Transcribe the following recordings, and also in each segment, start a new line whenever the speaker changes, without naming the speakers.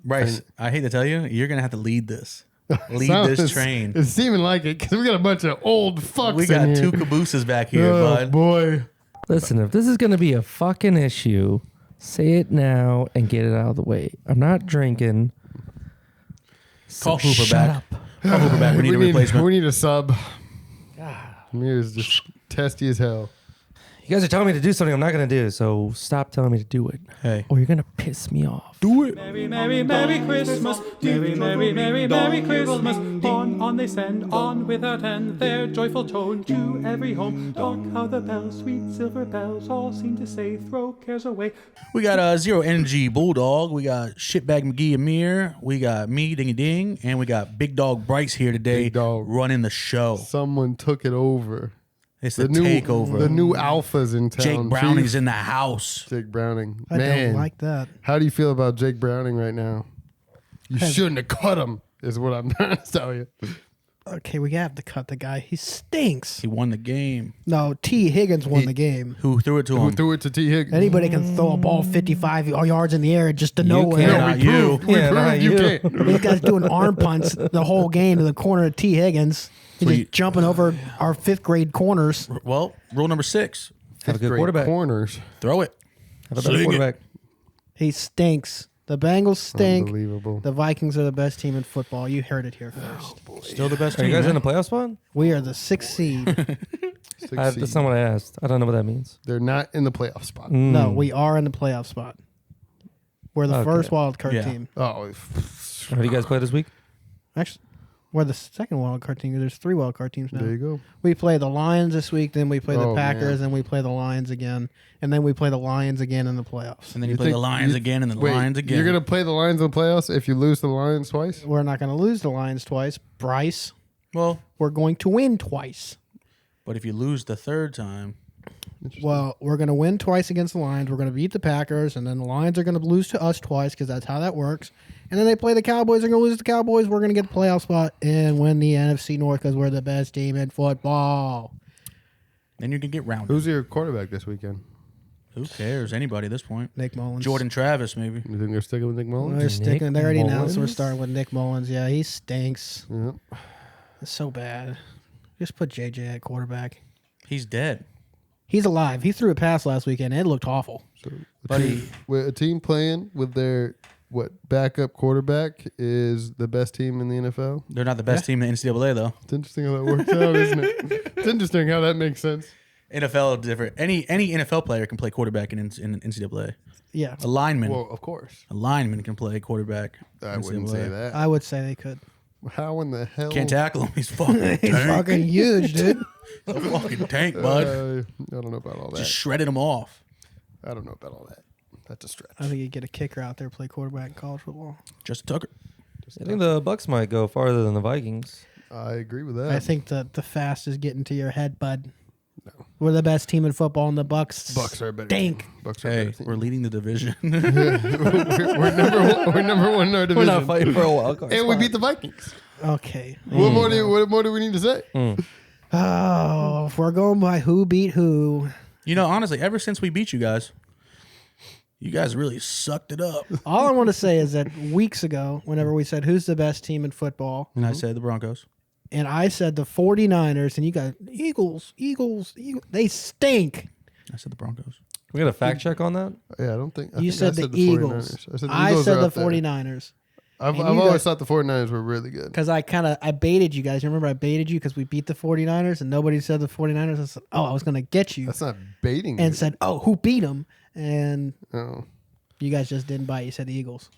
Bryce, I hate to tell you, you're going to have to lead this. Lead this train.
It's seeming like it because we got a bunch of old fucks.
We got
in here.
2 cabooses back here, bud.
Boy.
Listen, if this is going to be a fucking issue, say it now and get it out of the way. I'm not drinking.
Call Hooper back. Call Hooper back. We need a replacement.
We need a sub. Amir's just testy as hell.
You guys are telling me to do something I'm not going to do, so stop telling me to do it.
Hey.
Or you're going to piss me off.
Do it.
Merry, merry, merry Christmas. Merry, merry, merry, merry Christmas. On they send, on without end, their joyful tone to every home. Hark how the bells, sweet silver bells, all seem to say, throw cares away.
We got Zero Energy Bulldog. We got Shitbag McGee Amir. We got me, Dingy Ding. And we got Big Dog Bryce here today
Big Dog.
running the show.
Someone took it over.
It's the
new
takeover.
The new alphas in town.
Jake Browning's in the house.
Jake Browning.
I
Man,
don't like that.
how do you feel about Jake Browning right now? You shouldn't have cut him, is what I'm trying to tell you.
Okay, we have to cut the guy. He stinks.
He won the game.
No, T. Higgins won the game.
Who threw it to
Who
him?
threw it to T. Higgins?
Anybody can throw a ball 55 yards in the air just to nowhere.
can't. Not you.
We
Yeah,
proved
not
you
you.
can't.
This guy's doing arm punts the whole game to the corner of T. Higgins. He's just jumping over our 5th grade corners.
Well, rule number 6.
Have a good
Great
quarterback.
Corners.
Throw it.
Have a better quarterback.
He stinks. The Bengals stink.
Unbelievable.
The Vikings are the best team in football. You heard it here first.
Still the best
Are
team.
you guys
man.
in the playoff spot?
We are the 6th seed.
That's not what I asked. I don't know what that means.
They're not in the playoff spot.
No, we are in the playoff spot. We're the
Okay.
first wild card
Yeah.
team.
Oh,
Have you guys played this week?
Actually, we're the second wild card team. There's 3 wild card teams now.
there you go.
We play the Lions this week, then we play the
Oh,
Packers,
man.
and we play the Lions again, and then we play the Lions again in the playoffs.
And then you play the Lions again and the
Wait,
Lions again.
You're going to play the Lions in the playoffs if you lose to the Lions twice?
We're not going to lose the Lions twice, Bryce.
Well,
We're going to win twice.
but if you lose the 3rd time,
Well, we're going to win twice against the Lions. We're going to beat the Packers, and then the Lions are going to lose to us twice because that's how that works. And then they play the Cowboys. They're going to lose to the Cowboys. We're going to get the playoff spot and win the NFC North because we're the best team in football.
then you can get rounded.
Who's your quarterback this weekend?
Who cares? Anybody at this point.
Nick Mullins.
Jordan Travis, maybe.
You think they're sticking with Nick Mullins?
They're sticking. They already announced we're
Mullins?
starting with Nick Mullins. Yeah, he stinks.
Yeah.
It's so bad. Just put JJ at quarterback.
He's dead.
He's alive. He threw a pass last weekend. And it looked awful.
So
Buddy.
a team playing with their backup quarterback is the best team in the NFL.
They're not the best team in the NCAA, though.
It's interesting how that works out, isn't it? It's interesting how that makes sense.
NFL is different. Any NFL player can play quarterback in NCAA.
Yeah,
A lineman.
Well, of course.
A lineman can play quarterback.
I
in
wouldn't
NCAA.
say that.
I would say they could.
How in the hell?
Can't tackle him. He's fucking
He's
tank.
fucking huge, dude.
A fucking tank, bud.
I don't know about all that.
Just shredded him off.
I don't know about all that. That's a stretch.
I think you'd get a kicker out there play quarterback in college football.
Justin Tucker.
I think the Bucks might go farther than the Vikings.
I agree with that.
I think the fast is getting to your head, bud. No. We're the best team in football, and the Bucks
are a better
stink.
team. Bucks are a
Hey,
better team.
we're leading the division.
we're number one in our division.
We're not fighting for a wild card.
And we
spot.
beat the Vikings.
Okay.
What more do we need to say?
Oh, if we're going by who beat who,
You know, honestly, ever since we beat you guys really sucked it up.
all I want to say is that weeks ago, whenever we said who's the best team in football,
And I said the Broncos.
and I said the 49ers, and you got Eagles, they stink.
I said the Broncos.
We got a fact check on that?
Yeah, I don't think. I
You
think
said
I
the Eagles.
49ers. I said the
I
Eagles
said
are
the
up there.
49ers.
I've
And you
always
guys-
thought the 49ers were really good.
Because I baited you guys. You remember I baited you because we beat the 49ers and nobody said the 49ers. I said, I was going to get you.
That's not baiting.
And
you.
said, who beat them? And
Oh.
you guys just didn't bite. You said the Eagles.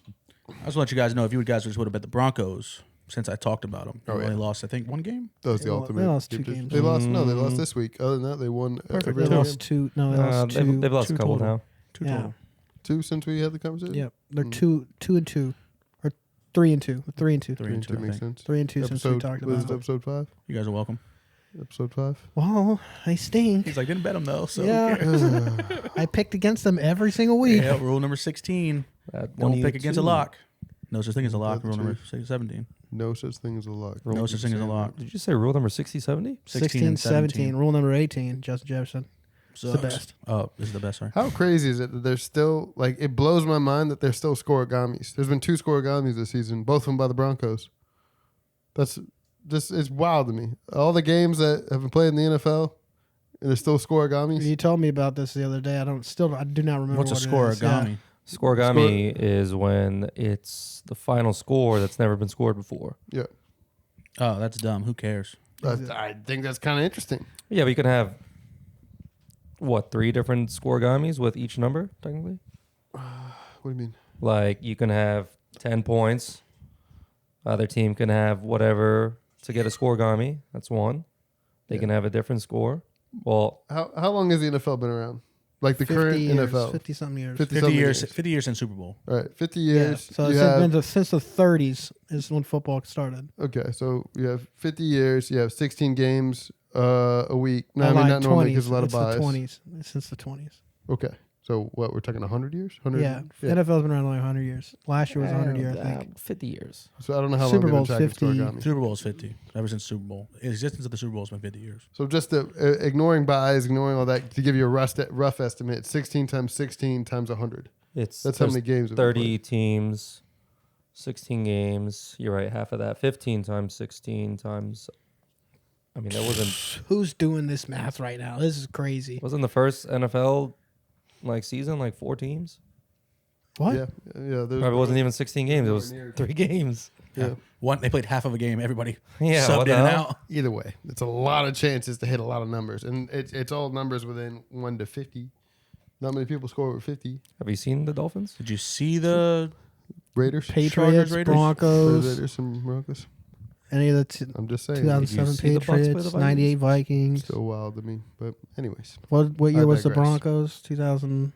I just want you guys to know if you guys just would have bet the Broncos since I talked about them. They only lost, I think, one game.
That was the
They
ultimate.
lost 2
gift.
games.
They lost. No, they lost this week. Other than that, they won every
They
other
lost
game.
2. No, they lost 2.
They've lost
two
a couple
total.
now.
Two
Yeah.
total.
2 since we had the conversation.
Yep. They're 2-2. Or 3-2. 3-2.
3-2, I
makes
think.
sense.
3-2 since we talked
was
about
it
it.
episode 5?
You guys are welcome.
Episode 5.
Well, they stink.
He's like, didn't bet them though. So
Yeah. I picked against them every single week.
yeah, rule number 16. Don't pick against a lock. No such thing as a lock. Rule number 17.
No such thing as a lock.
No such thing as a lock.
Did you say rule number 60, 70?
16, 17. Rule number 18, Justin Jefferson.
So
the best.
Oh, this is the best, right?
How crazy is it that there's still, like, it blows my mind that there's still scoregamis. There's been 2 scoregamis this season, both of them by the Broncos. That's just, it's wild to me. All the games that have been played in the NFL, and there's still scoregamis.
You told me about this the other day. I do not remember
What's a
what it is.
scoregami?
Scoregami is when it's the final score that's never been scored before.
Yeah.
Oh, that's dumb. Who cares?
I think that's kind of interesting.
Yeah, but you can have, 3 different scoregamis with each number, technically?
What do you mean?
Like, you can have 10 points. Other team can have whatever to get a scoregami. That's one. They can have a different score. Well,
How long has the NFL been around? Like the
50
current
years,
NFL?
50-something years.
50
years. 50 years since Super Bowl.
All right, 50
Yeah.
years.
So
you have,
since the 30s is when football started.
okay, so you have 50 years. You have 16 games a week. No, I mean,
lied,
not normally
20s.
because a lot of
It's
buys.
the 20s. Since the 20s.
Okay, so what, we're talking 100 years? 100?
Yeah. NFL's been around like 100 years. Last year was 100 years, I think.
50 years.
So I don't know how
Super
long
Bowl's
they've been
50.
tracking scoregami.
Super Bowl is 50. Ever since Super Bowl. The existence of the Super Bowl has been 50 years.
So just ignoring buys, ignoring all that, to give you a rough estimate, 16 times 16 times 100.
That's
That's how many games. have been
30
played.
teams, 16 games. You're right, half of that. 15 times 16 times. I mean, that
Who's doing this math right now? This is crazy.
wasn't the first NFL season 4 teams.
What?
Yeah.
Probably wasn't even 16 games. It was 3 games.
Yeah.
They played half of a game. Everybody
Yeah,
subbed
what
in
the
and
hell?
out.
Either way, it's a lot of chances to hit a lot of numbers, and it's all numbers within 1 to 50. Not many people score over 50.
Have you seen the Dolphins?
Did you see the
Raiders,
Patriots,
Raiders?
Broncos,
Raiders, and Broncos.
any of the
I'm just saying,
2007
see the Bucks play the
Patriots,
Vikings?
98 Vikings.
still wild to me. But anyways,
What year
I
was the
digress.
Broncos? 2000.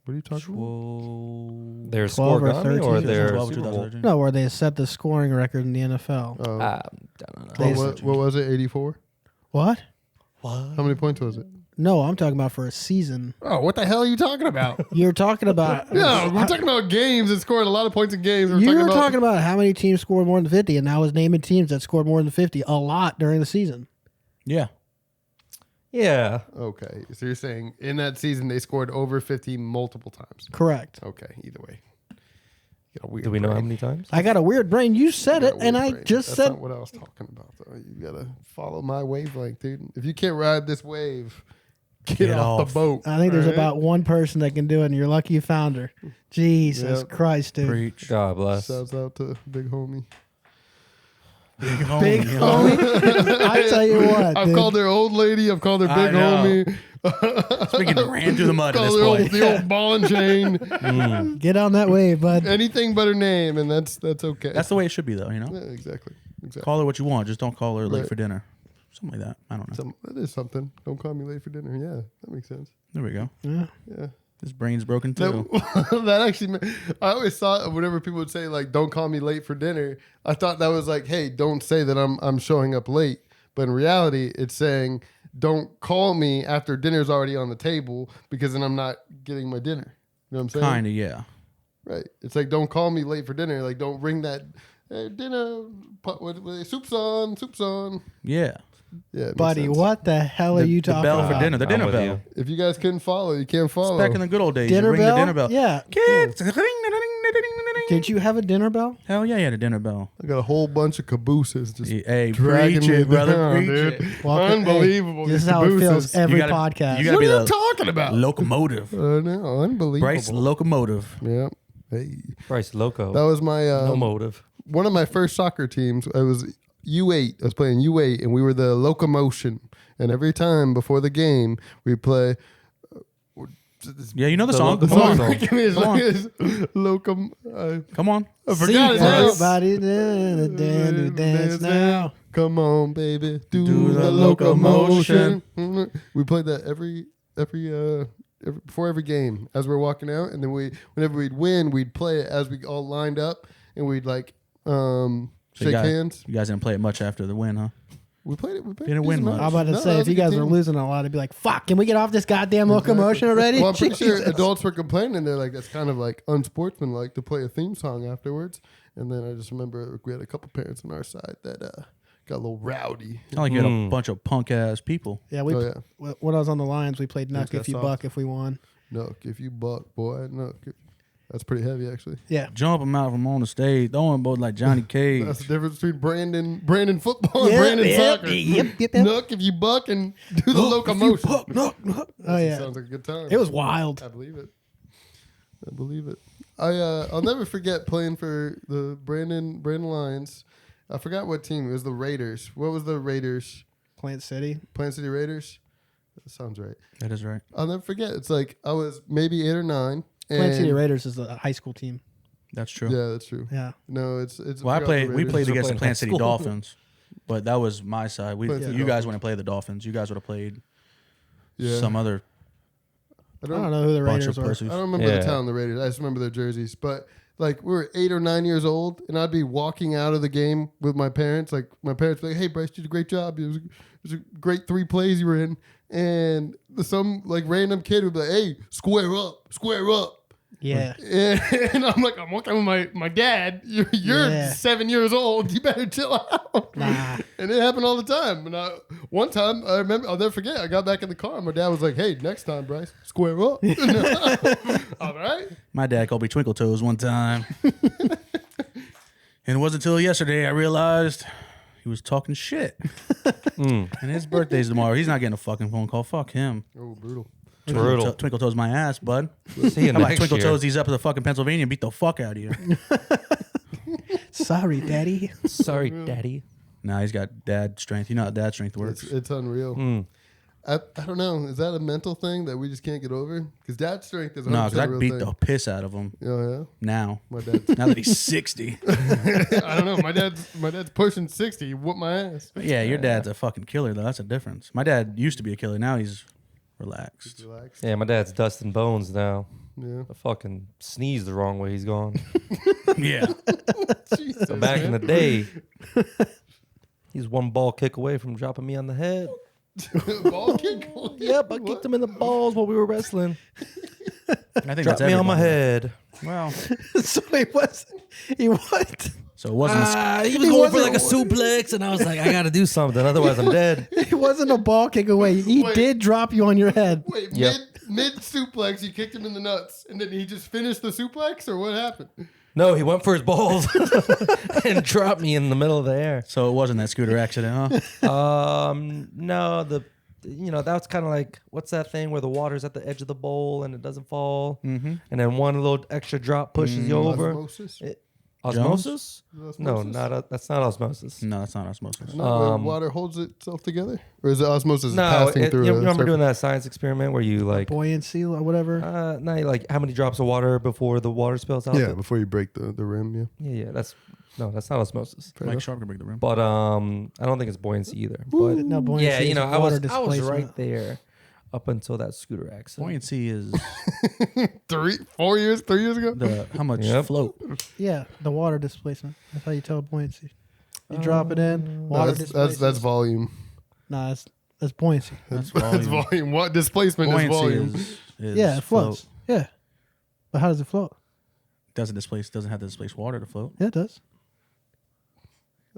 what are you talking about?
Their
12 or
scoregami
13?
or their
2012 or
Super Bowl?
2013?
No, where they set the scoring record in the NFL.
Oh,
I don't know.
what was it? 84.
What?
How many points was it?
No, I'm talking about for a season.
Oh, what the hell are you talking about?
You're talking about.
No, we're talking about games and scoring a lot of points in games.
You were talking about how many teams scored more than 50, and I was naming teams that scored more than 50 a lot during the season.
Yeah.
Yeah.
Okay, so you're saying in that season they scored over 50 multiple times.
Correct.
Okay, either way. You got a weird
Do we know how
brain.
many times?
I got a weird brain. You said
You
it,
got a
and
weird
I
brain.
just
That's
said.
not what I was talking about, though. You gotta follow my wavelength, dude. If you can't ride this wave, get off the boat.
I think there's
all right?
about one person that can do it, and you're lucky you found her. Jesus
Yep.
Christ, dude.
Preach.
God bless.
Shouts out to Big Homie.
Big homie.
Big
you know?
homie. I tell you what,
I've
dude.
called her old lady. I've called her
I
Big
know.
Homie.
Speaking ran through the mud at this
Called her
point.
the old ball and chain.
Get on that wave, bud.
Anything but her name, and that's okay.
That's the way it should be, though, you know?
Yeah, exactly.
Call her what you want. Just don't call her late
Right.
for dinner. Something like that. I don't know.
That is something. Don't call me late for dinner. Yeah, that makes sense.
There we go.
Yeah.
Yeah.
His brain's broken, too.
That actually, I always thought whenever people would say like, "Don't call me late for dinner," I thought that was like, "Hey, don't say that I'm showing up late." But in reality, it's saying, "Don't call me after dinner's already on the table because then I'm not getting my dinner." You know what I'm saying?
Kind of, yeah.
Right. It's like, don't call me late for dinner. Like, don't ring that dinner. Soup's on.
Yeah.
Yeah, it makes
Buddy,
sense.
what the hell are you
The
talking
bell
about?
for dinner. The
I'm
dinner
with
bell.
you.
If you guys couldn't follow, you can't follow.
Back in the good old days.
Dinner
you ring
bell?
the dinner bell.
Yeah.
Kids.
Did you have a dinner bell?
Hell yeah, you had a dinner bell.
I got a whole bunch of cabooses just
Hey,
dragging
preach
me
it, brother.
down,
Preach
dude.
it.
Welcome-
Unbelievable.
Hey, this is
these
how it feels
cabooses.
every
You gotta-
podcast.
you gotta
What
be
are you
the
talking about?
locomotive.
No, unbelievable.
Bryce locomotive.
Yeah. Hey.
Bryce Loco.
That was my
no motive.
one of my first soccer teams. I was U8. I was playing U8, and we were the locomotion. And every time before the game, we play.
Yeah, you know the song.
the
Come on.
song.
Give me his,
Come on.
locom.
Come on.
I forgot it now.
Everybody dance now.
Come on, baby, do
Do
the
the
locomotion. We played that every before every game as we're walking out, and then whenever we'd win, we'd play it as we all lined up, and we'd like
So
shake hands.
You guys didn't play it much after the win, huh?
We played it.
Didn't win much.
I'm about to
No,
say,
that
if
was
you
a good
guys are
team.
losing a lot, I'd be like, fuck, can we get off this goddamn locomotion already?
Well, I'm pretty sure
Jesus.
adults were complaining. They're like, that's kind of like unsportsmanlike to play a theme song afterwards. And then I just remember we had a couple parents on our side that got a little rowdy.
Not like you had a bunch of punk ass people.
Yeah,
Oh,
when I was on the Lions, we played Nuck
got
if you
soft.
buck if we won.
No, if you buck, boy, no. That's pretty heavy, actually.
Yeah.
Jump them out from on the stage, throwing both like Johnny Cage.
That's the difference between Brandon football and Brandon soccer.
Yep.
Nuck if you buck and do the locomotion.
Nuck. Oh yeah.
Sounds like a good time.
It was wild.
I believe it. I'll never forget playing for the Brandon Lions. I forgot what team. It was the Raiders. What was the Raiders?
Plant City.
Plant City Raiders? That sounds right.
That is right.
I'll never forget. It's like I was maybe 8 or 9.
Plant City Raiders is a high school team.
That's true.
Yeah, that's true.
Yeah.
No, it's.
Well, we played
Still
against the
playing
Plant
high
City
school.
Dolphins, but that was my side.
Plant City
You guys
Dolphins.
wouldn't play the Dolphins. You guys would have played
Yeah.
some other
I don't know who the
bunch
Raiders
of
were.
pussies.
I don't remember
Yeah.
the town, the Raiders. I just remember their jerseys. But like we were 8 or 9 years old, and I'd be walking out of the game with my parents. Like my parents would be like, "Hey, Bryce, you did a great job. It was a great 3 plays you were in." And some like random kid would be like, "Hey, square up."
Yeah.
And I'm like, I'm walking with my dad. You're
Yeah.
7 years old. You better chill out.
Nah.
And it happened all the time. And one time, I remember, I'll never forget, I got back in the car and my dad was like, "Hey, next time, Bryce, square up." All right.
My dad called me Twinkle Toes one time. And it wasn't until yesterday I realized he was talking shit. And his birthday's tomorrow. He's not getting a fucking phone call. Fuck him.
Oh, brutal.
Brutal.
Twinkle Toes my ass, bud.
See you
How about
next
Twinkle
year.
Toes he's up to the fucking Pennsylvania and beat the fuck out of you.
Sorry, Daddy.
Sorry, Daddy.
Nah, he's got dad strength. You know how dad strength works.
It's unreal. I don't know. Is that a mental thing that we just can't get over? Because dad strength is 100%
No, because
a real
I'd beat
thing.
the piss out of him
Oh, yeah?
now.
My dad's...
Now that he's 60.
I don't know. My dad's pushing 60. He whooped my ass.
Yeah, your dad's a fucking killer, though. That's a difference. My dad used to be a killer. Now he's relaxed.
Relax.
Yeah, my dad's dust and bones now.
Yeah.
I fucking sneezed the wrong way. He's gone.
Yeah.
Jesus,
So back in
man.
the day, he's one ball kick away from dropping me on the head.
Ball kick?
Yep, I kicked him in the balls while we were wrestling.
I think
Dropped
that's
me on my
everybody.
head.
Well,
So he what?
so it wasn't.
He was going for like a suplex, and I was like, I got to do something, otherwise I'm dead.
He wasn't a ball kick away. He
Wait.
did drop you on your head.
Wait,
Yep.
mid suplex, you kicked him in the nuts, and then he just finished the suplex, or what happened?
No, he went for his balls and dropped me in the middle of the air.
So it wasn't that scooter accident, huh?
No, that's kind of like, what's that thing where the water's at the edge of the bowl and it doesn't fall, and then one little extra drop pushes you over.
Osmosis?
Osmosis? No,
Osmosis?
that's not osmosis.
No, that's not osmosis.
Not where water holds itself together? Or is it osmosis
No,
passing through
you
a
remember doing
surface?
that science experiment where you like,
Buoyancy or whatever.
no, like how many drops of water before the water spills out?
Yeah, before you break the rim, yeah.
yeah. That's not osmosis.
Mike Sharpe can break the rim.
But I don't think it's buoyancy either. But
No, buoyancy
yeah,
is
I
water
was
displacement.
right there up until that scooter accident.
Buoyancy is
3 years ago?
how much
Yep.
float.
Yeah, the water displacement. That's how you tell buoyancy. You drop it in,
No,
water
that's
displacement.
volume.
Nah, that's buoyancy.
That's
That's
volume.
volume. What displacement is
Buoyancy
volume?
is
Yeah, it floats.
float.
Yeah. But how does it float?
Doesn't have to displace water to float.
Yeah, it does.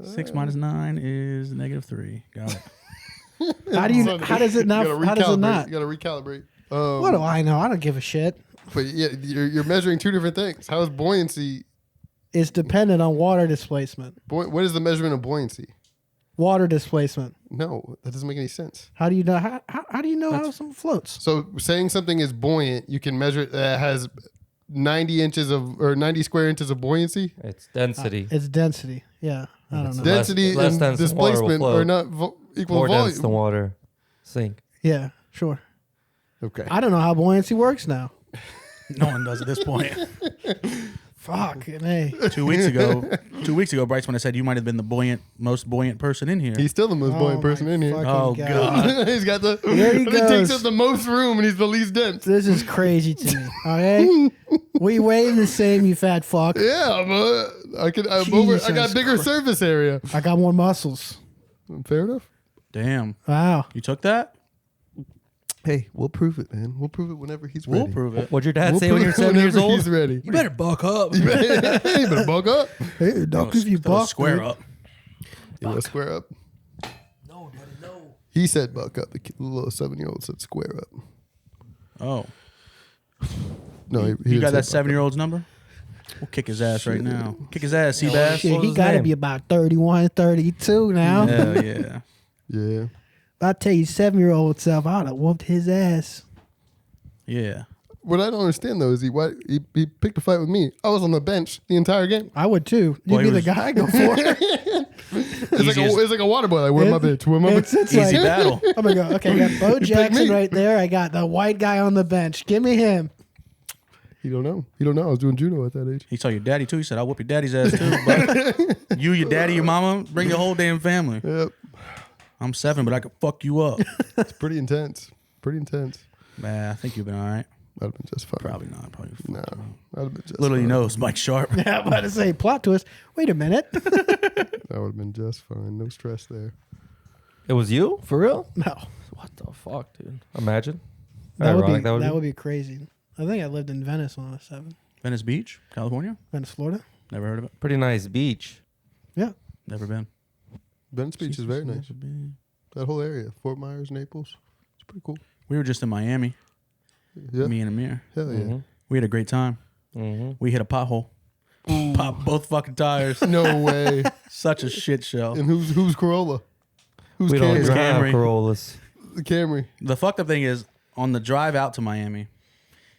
6 minus 9 is -3. Got it.
How do you? How does it not? How does it not?
You got to recalibrate.
What do I know? I don't give a shit.
But yeah, you're measuring 2 different things. How is buoyancy?
It's dependent on water displacement.
What is the measurement of buoyancy?
Water displacement.
No, that doesn't make any sense.
How do you know? How do you know how something floats?
So saying something is buoyant, you can measure it that has 90 square inches of buoyancy.
It's density.
It's density. Yeah, I don't know.
Density
less
and
dense than water will
displacement
float.
are not equal
More
volume.
dense than water. Sink.
Yeah, sure.
Okay.
I don't know how buoyancy works now.
No one does at this point.
Fuck, hey.
2 weeks ago, Bryce, when I said you might have been the most buoyant person in here.
He's still the most buoyant
Oh
person
my
in here.
fucking
Oh, God.
He's got the.
There he
He takes
goes.
up the most room and he's the least dense.
This is crazy to me. Okay, we weigh the same, you fat fuck.
Yeah, I got
Jesus
bigger
Christ.
surface area.
I got more muscles.
Fair enough.
Damn.
Wow.
You took that?
Hey, we'll prove it, man. We'll prove it whenever he's
We'll
ready.
prove it.
What'd your dad
We'll
say when
prove
you were
it
7 years
whenever
old?
He's ready.
You better buck up.
Hey, you better bulk up.
Hey, duck if you
That'll
buck.
square
dude.
up.
You want to square up? He said buck up. The little 7-year-old said square up.
Oh,
No, he
you
didn't
got
say
that
buck
7-year-old's number? We'll kick his ass right now. Kick his ass, Seabass.
Shit,
was
he
his
got to
name?
be about 31, 32 now.
Hell yeah.
up. Yeah.
I tell you, 7-year-old self, I'd have whooped his ass.
Yeah.
What I don't understand though is he picked a fight with me. I was on the bench the entire game.
I would too. You'd
Well, he
be the
was-
guy. Go for it.
It's like a water boy. Like, where my bitch? Where my
It's,
bitch?
it's
Easy
like,
battle.
I'm gonna go. Okay, I got Bo
pick
Jackson
me.
right there. I got the white guy on the bench. Give me him.
He don't know. He don't know. I was doing judo at that age.
He saw your daddy too. He said, I'll whoop your daddy's ass too. But you, your daddy, your mama, bring your whole damn family.
Yep.
I'm 7, but I could fuck you up.
It's pretty intense. Pretty intense.
Man, I think you've been all right.
I'd have been just fine.
Probably not. Probably.
No. I'd have been just
Little
fine.
he knows, Mike Sharpe.
Yeah, I'm about to say plot twist. Wait a minute.
I would have been just fine. No stress there.
It was you? For real?
No,
What the fuck, dude? Imagine.
that would be
Ironic
that would be crazy. I think I lived in Venice when I was 7.
Venice Beach, California.
Venice, Florida.
Never heard of it.
Pretty nice beach.
Yeah.
Never been.
Venice Beach is very nice.
Never been.
That whole area, Fort Myers, Naples, it's pretty cool.
We were just in Miami.
Yeah.
Me and Amir.
Hell yeah.
Mhm.
We had a great time.
Mhm.
We hit a pothole. Popped both fucking tires.
No way.
Such a shit show.
And who's Corolla? Who's
We don't
Camry?
drive
Camry.
Corollas.
The Camry.
The fucked up thing is, on the drive out to Miami,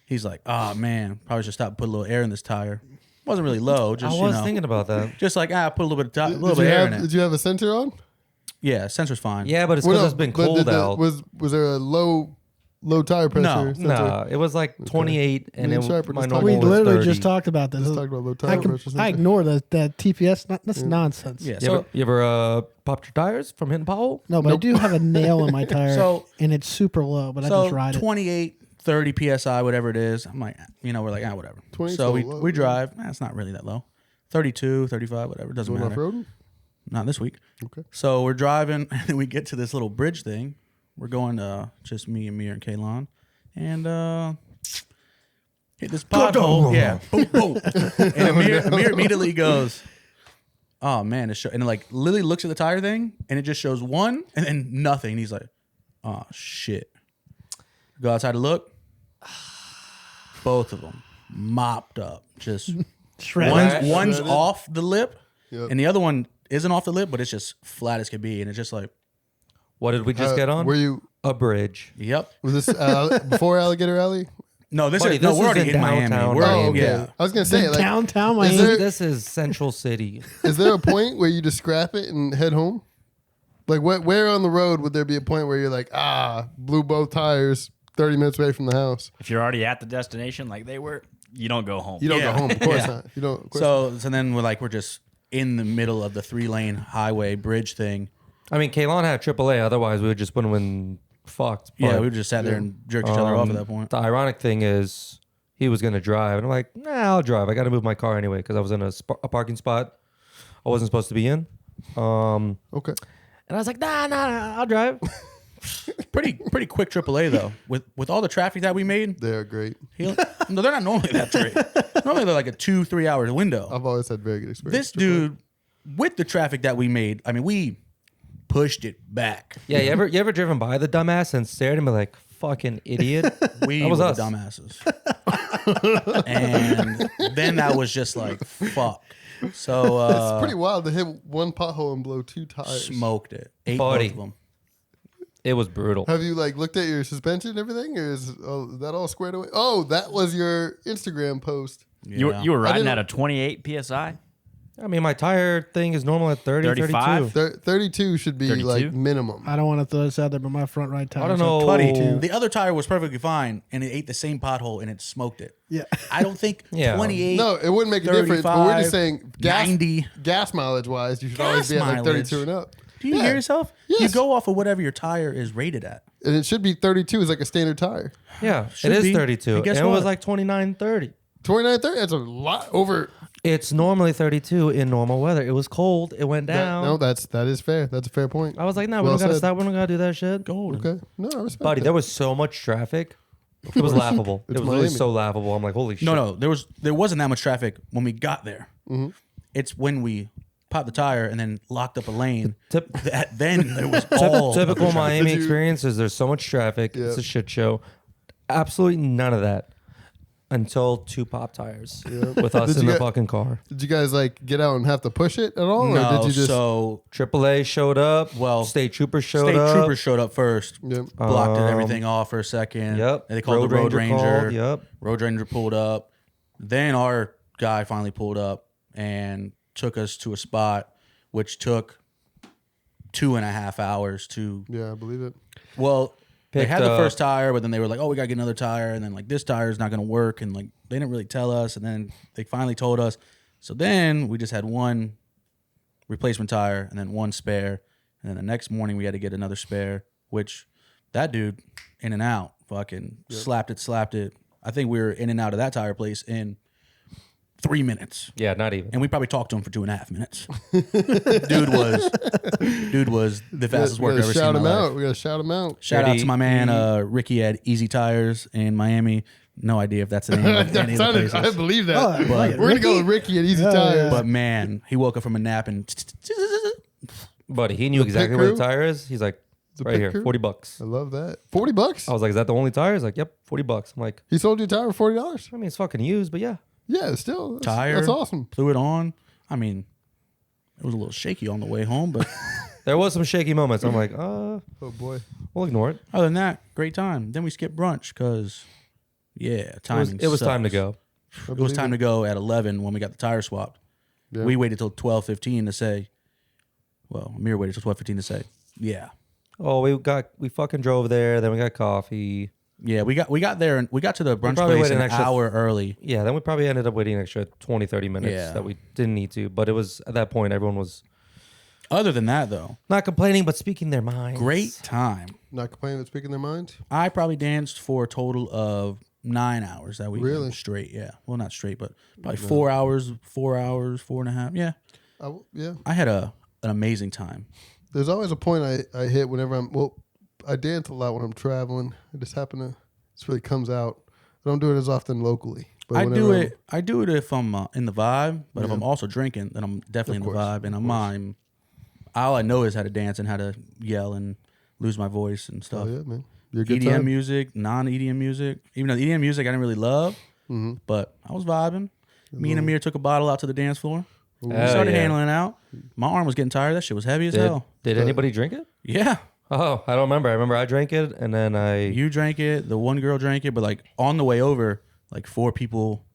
he's like, "Oh man, probably should stop and put a little air in this tire." Wasn't really low, just
I
you
was
know,
thinking about that.
just like put a little bit of a
Did
little
you
bit of air
have
in it.
Did you have a sensor on?
Yeah, sensor's fine.
Yeah, but it's
Well,
because
no,
it's been
but
cold
did
out.
Was there a low tire pressure? sensor?
Nah, it was like 28, and
Me and
it,
Sharpe were
my
just
normal
We
talking
was
literally
30.
just talked about this.
Just talked about low
I,
tire pressure.
I
sensor.
ignore that TPS. That's nonsense.
Yeah.
You ever popped your tires from hitting pothole?
No, but I do have a nail in my tire,
So-
and it's super low. But I
So
just ride it.
28, 30 psi, whatever it is. I'm like, we're like, whatever.
20 's
So
still low,
we
yeah.
drive. It's not really that low. 32, 35, whatever. Doesn't
Going
matter.
off-roading?
Not this week.
Okay.
So we're driving, and then we get to this little bridge thing. We're going just me and Amir and Kaylon, and hit this pothole. Yeah, boom, boom. And Amir immediately goes, "Oh man!" And like Lily looks at the tire thing, and it just shows 1 and then nothing. And he's like, "Oh shit!" Go outside to look. Both of them mopped up. Just
Shredded.
one's
Shredded.
off the lip,
Yep.
and the other one isn't off the lip, but it's just flat as can be, and it's just like,
What did we just get on?
Were you?
A bridge.
yep.
Was this before Alligator Alley?
No, this
Buddy,
is no.
this
We're
is
already
in
in Miami.
downtown
We're
Miami.
yeah.
I was gonna say, like,
downtown
is
Miami.
there-
This is Central City.
is there a point where you just scrap it and head home? Like, where on the road would there be a point where you're like, blew both tires 30 minutes away from the house?
If you're already at the destination like they were, you don't go home.
You don't
Yeah.
go home, of course
Yeah.
not. You don't. Of course
So then we're just in the middle of the 3-lane highway bridge thing.
I mean, Kaylon had AAA. Otherwise, we would just put him in fucked.
Yeah,
But,
we just sat there and jerked each other off at that point.
The ironic thing is, he was going to drive. And I'm like, nah, I'll drive. I got to move my car anyway because I was in a parking spot I wasn't supposed to be in.
Okay.
And I was like, nah, I'll drive.
Pretty quick AAA though. With all the traffic that we made,
They're great.
no, they're not normally that great. Normally they're like a 2-3 hours window.
I've always had very good experience.
This dude, with the traffic that we made, I mean, we pushed it back.
Yeah, you ever driven by the dumbass and stared and be like, fucking idiot?
We
That was
were
us.
the dumbasses. And then that was just like, fuck. So
It's pretty wild to hit one pothole and blow 2 tires.
smoked it. Ate
Buddy.
both of them.
It was brutal.
Have you like looked at your suspension and everything, or is that all squared away? Oh, that was your Instagram post.
Yeah.
You were riding
didn't-
at a 28 psi.
I mean, my tire thing is normal at 30,
35?
32.
32 should be
32?
like minimum.
I don't want to throw this out there, but my front right tire.
I don't
is
know.
like 22.
The other tire was perfectly fine, and it ate the same pothole, and it smoked it.
Yeah.
I don't think
Yeah.
28.
No, it wouldn't make a difference. But we're just
35,
saying gas
90.
gas mileage wise, you should always
Gas
be at like
mileage.
32 and up.
Do you
Yeah.
hear yourself? You
Yes.
go off of whatever your tire is rated at.
And it should be 32 is like a standard tire.
Yeah,
Should
it is
be.
32.
And guess
and it was
what?
like 29, 30.
29, 30, that's a lot over.
It's normally 32 in normal weather. It was cold. It went down.
No, that is fair. That's a fair point.
I was like, nah, we
Well
don't got to
said.
stop. We don't got to do that shit.
Golden.
Okay. No, I respect
Buddy,
that.
there was so much traffic. It was laughable. It
It's
was really
Miami.
so laughable. I'm like, holy shit.
No, there wasn't that much traffic when we got there.
Mm-hmm.
It's when we popped the tire and then locked up a lane.
Tip-
Then there was all
Typical Miami
Did you-
experience is there's so much traffic.
Yeah.
It's a shit show. Absolutely none of that until 2 pop tires with us
Did
in
you
the
get-
fucking car.
Did you guys like get out and have to push it at all, or
No,
did you just?
so
AAA showed up.
Well,
State Troopers showed
state
up.
troopers showed up first,
Yep.
blocked everything off for a second.
Yep.
And they called the road ranger.
called, Yep.
Road ranger pulled up. Then our guy finally pulled up and took us to a spot, which took 2.5 hours to.
Yeah, I believe it.
Well, they
Picked
had the
up-
first tire, but then they were like, "Oh, we gotta get another tire," and then like this tire is not gonna work, and like they didn't really tell us, and then they finally told us. So then we just had one replacement tire and then one spare, and then the next morning we had to get another spare, which that dude in and out fucking slapped it. I think we were in and out of that tire place in 3 minutes.
Yeah, not even.
And we probably talked to him for 2.5 minutes. dude was the fastest
We
worker
gotta
I've ever seen
shout
in
him
my
out.
life.
We gotta shout him out.
Shout out
Ricky
to my man Ricky at Easy Tires in Miami. No idea if that's the name of any of the
I
places.
believe that.
Oh,
But-
We're gonna go with Ricky at Easy Tires.
But man, he woke up from a nap and
Buddy, he knew
The
exactly
pit
where the
crew?
tire is. He's like,
The
right
pit
here,
crew?
$40.
I love that. $40.
I was like, is that the only tire? He's like, yep, $40. I'm like,
He sold you a tire for $40.
I mean, it's fucking used, but yeah.
Yeah, still
tire.
That's awesome.
Flew it on. I mean, it was a little shaky on the way home, but
There was some shaky moments. I'm like,
Oh boy.
we'll ignore it.
other than that, great time. Then we skipped brunch because, yeah, timing.
It was time to
sucks.
go.
It was time to go at 11 when we got the tire swapped.
Yeah.
We waited till 12:15 to say. Well, Amir waited till 12:15 to say, yeah.
Oh, we fucking drove there. Then we got coffee.
Yeah, we got there and we got to the brunch
probably
place
waited
an
an extra-
hour early.
Yeah, then we probably ended up waiting an extra 20, 30 minutes
Yeah.
that we didn't need to. But it was at that point, everyone was
Other than that, though,
not complaining, but speaking their minds.
great time.
Not complaining but speaking their mind.
I probably danced for a total of 9 hours that weekend.
Really?
Straight, yeah. Well, not straight, but probably 4 hours, 4.5. Yeah.
Yeah.
I had an amazing time.
There's always a point I hit whenever I dance a lot when I'm traveling. I just happen to, this really comes out. I don't do it as often locally. But
I
whenever
do
I'm-
it. I do it if I'm in the vibe, but if
Yeah.
I'm also drinking, then I'm definitely
Of
in the
course,
vibe, and
of
I'm all I know is how to dance and how to yell and lose my voice and
Oh
stuff.
yeah, man. You're a good
EDM
time.
music, non-EDM music. Even though EDM music I didn't really love, but I was vibing. Me and Amir took a bottle out to the dance floor. We
Hell
started
yeah.
handling it out. My arm was getting tired. That shit was heavy as hell.
Did anybody drink it?
Yeah.
Oh, I don't remember. I remember I drank it, and then
You drank it. The one girl drank it, but like on the way over, like four people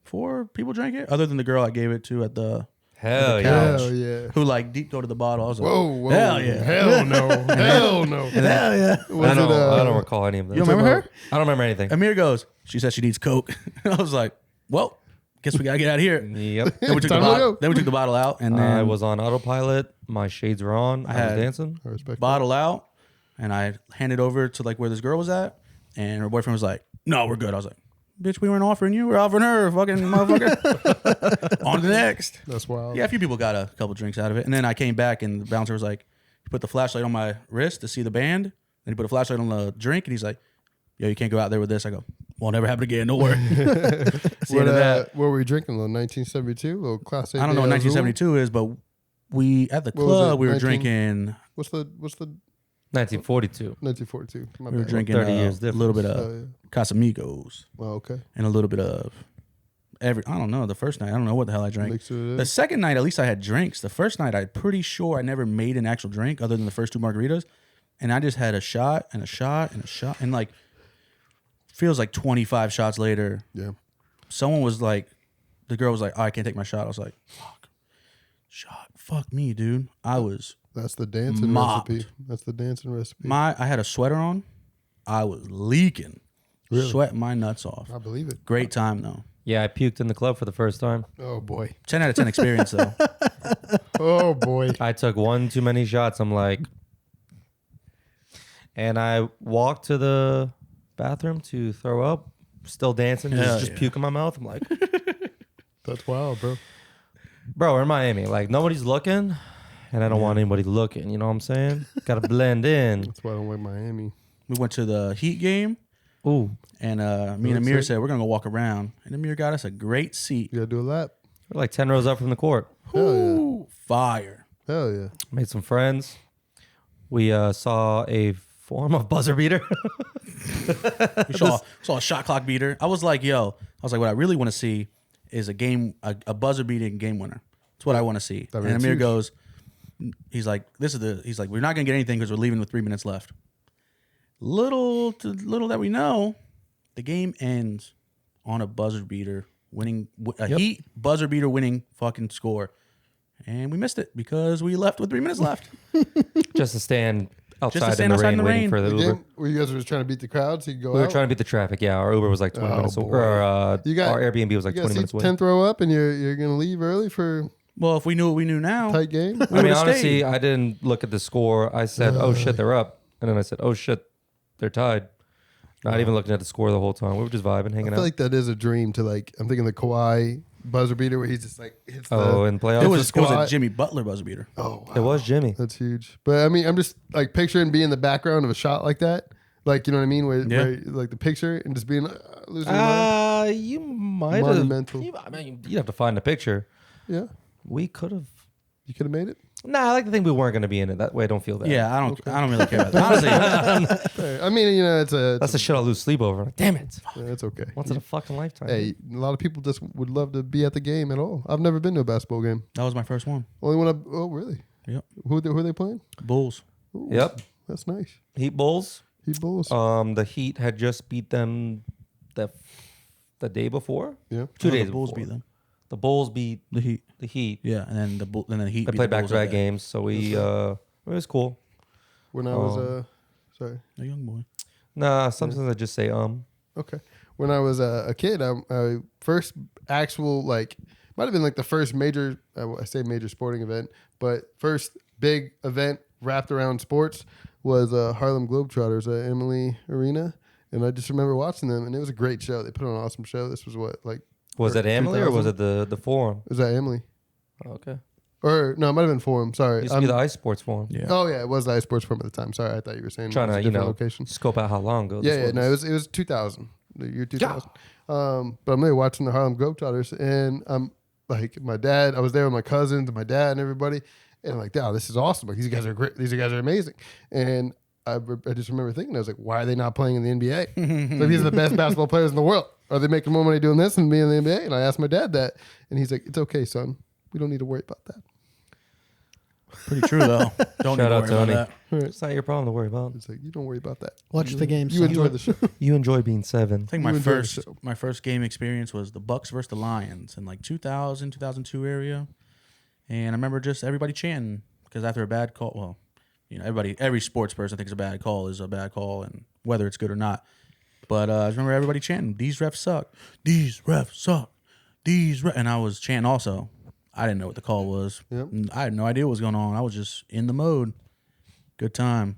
drank it, other than the girl I gave it to at the
hell
the
yeah.
couch.
Hell yeah.
who like deep throated the bottle. I was like,
Whoa.
hell yeah.
Hell no. Hell no.
Hell yeah.
Was
I don't,
it,
I don't recall any of this.
You don't remember her?
I don't remember anything.
Amir goes, she said she needs Coke. I was like, well, guess we gotta get out of here.
Yep.
Then we took the
Time to
bottle.
go.
Then we took the bottle out, and then
I was on autopilot. My shades were on. I
had-
was dancing.
I respect
bottle out, and I handed over to like where this girl was at, and her boyfriend was like, "No, we're good." I was like, "Bitch, we weren't offering you. We're offering her, fucking motherfucker." On to the next.
that. That's wild.
Yeah, a few people got a couple drinks out of it, and then I came back, and the bouncer was like, he put the flashlight on my wrist to see the band, and he put a flashlight on the drink, and he's like, "Yo, you can't go out there with this." I go, "Won't ever happen again. Don't worry." It's the end of that.
What were we drinking? Little 1972, little class A.
I don't know what 1972 is, but we at the
What was
club
it,
we were
19?
drinking.
What's the
1942.
1942? My
We were
bad.
drinking
30
a
years
little bit of
Oh, yeah.
Casamigos
Oh, okay.
and a little bit of I don't know. The first night, I don't know what the hell I drank.
Mixed it in.
The second night, at least I had drinks. The first night, I'm pretty sure I never made an actual drink other than the first two margaritas, and I just had a shot and a shot and a shot, and like feels like 25 shots later,
Yeah.
someone was like, the girl was like, "Oh, I can't take my shot." I was like, "Fuck, shot, fuck me, dude." I was
That's the dancing
Mopped.
recipe. That's the dancing recipe.
I had a sweater on, I was leaking,
Really?
sweating my nuts off.
I believe it.
Great time though.
Yeah, I puked in the club for the first time.
Oh boy.
10 out of 10 experience though.
Oh boy.
I took one too many shots. I'm like, and I walked to the bathroom to throw up, still dancing,
Hell
just
yeah.
puke in my mouth. I'm like,
That's wild, bro.
bro, we're in Miami. Like, nobody's looking, and I don't want anybody looking. You know what I'm saying? Got to blend in.
That's why I don't like Miami.
We went to the Heat game.
Ooh,
And me and Amir said, we're going to go walk around. And Amir got us a great seat.
You gotta do a lap.
we're like 10 rows up from the court.
Hell yeah.
Ooh, fire.
Hell yeah.
Made some friends. We saw a form of buzzer beater.
We saw a shot clock beater. I was like, what I really want to see is a buzzer beating game winner. That's what I want to see.
I mean,
And
it's
Amir
huge.
goes, he's like, we're not gonna get anything because we're leaving with 3 minutes left. Little that we know, the game ends on a buzzer beater winning, heat buzzer beater winning fucking score. And we missed it because we left with 3 minutes left.
Just to stand outside,
stand
in the
outside
rain
in the
waiting
rain.
for the
The
Uber.
game where you guys were just trying to beat the crowd so you could go
We were
out?
trying to beat the traffic. Yeah, our Uber was like 20 minutes.
boy.
Or
Our
Airbnb was like 20 minutes away.
10th row up and you're going to leave early for
Well, if we knew what we knew now,
tight game?
I mean,
would've
honestly,
stayed.
I didn't look at the score. I said, "Oh shit, they're up," and then I said, "Oh shit, they're tied." Not even looking at the score the whole time. We were just vibing,
I
hanging
feel
out.
like that is a dream to like, I'm thinking the Kawhi buzzer beater where he's just like hits
In playoffs,
it was a
squat.
Jimmy Butler buzzer beater.
Oh, wow.
it was Jimmy.
That's huge. But I mean, I'm just like picturing being in the background of a shot like that. Like, you know what I mean? Where like the picture and just being losing your mind.
You might have.
Monumental.
I mean, you'd have to find the picture.
Yeah.
We could have.
You could have made it.
Nah, I like to think we weren't going to be in it. That way, I don't feel bad.
Yeah, I don't really care about that. Honestly,
Hey, I mean, you know,
That's the shit I'll lose sleep over. Like, damn it.
it's okay.
Once in a fucking lifetime.
Hey, a lot of people just would love to be at the game at all. I've never been to a basketball game.
that was my first one.
Only one oh, really?
Yep.
Who are they playing?
Bulls.
Ooh,
Yep.
That's nice.
Heat Bulls.
Heat Bulls.
The Heat had just beat them the day before.
Yeah.
2
No, the
days
Bulls
before.
beat them.
The Bulls beat
The Heat.
the Heat.
Yeah, and then the Heat.
They
beat
played
the
back
Bulls
to back
like that.
games, so we it was cool.
When I was sorry.
A young boy.
Nah, sometimes I just say
Okay. When I was a kid, I first actual like might have been like the first major I say major sporting event, but first big event wrapped around sports was Harlem Globetrotters at Emily Arena, and I just remember watching them, and it was a great show. They put on an awesome show. This was what like
was it Emily or was
2000?
it the Forum?
Was that Emily?
Okay.
Or no, it might have been Forum. Sorry.
It used to be the Ice Sports Forum.
Yeah.
Oh yeah, it was the Ice Sports Forum at the time. Sorry, I thought you were saying
Trying
it was
to,
a different location.
scope out how long ago
Yeah,
this
yeah,
was.
no, it was 2000, the year 2000. But I'm there watching the Harlem Globetrotters, and I'm like, my dad. I was there with my cousins and my dad and everybody, and I'm like, "Wow, this is awesome! Like, these guys are great. These guys are amazing." And I just remember thinking, I was like, "Why are they not playing in the NBA? Like, these are the best basketball players in the world. Are they making more money doing this than being in the NBA?" And I asked my dad that, and he's like, "It's okay, son. We don't need to worry about that."
Pretty true though. Don't
Shout
need
out
to worry
Tony.
about that.
It's not your problem to worry about.
It's like, you don't worry about that.
Watch the game.
You
son.
enjoy the show.
You enjoy being 7.
I think
You enjoy the
my first game experience was the Bucks versus the Lions in like 2000, 2002 area, and I remember just everybody chanting because after a bad call, well, you know, every sports person thinks a bad call is a bad call, and whether it's good or not. But I just remember everybody chanting, "These refs suck. These refs suck. And I was chanting also. I didn't know what the call was.
Yep.
I had no idea what was going on. I was just in the mode. Good time.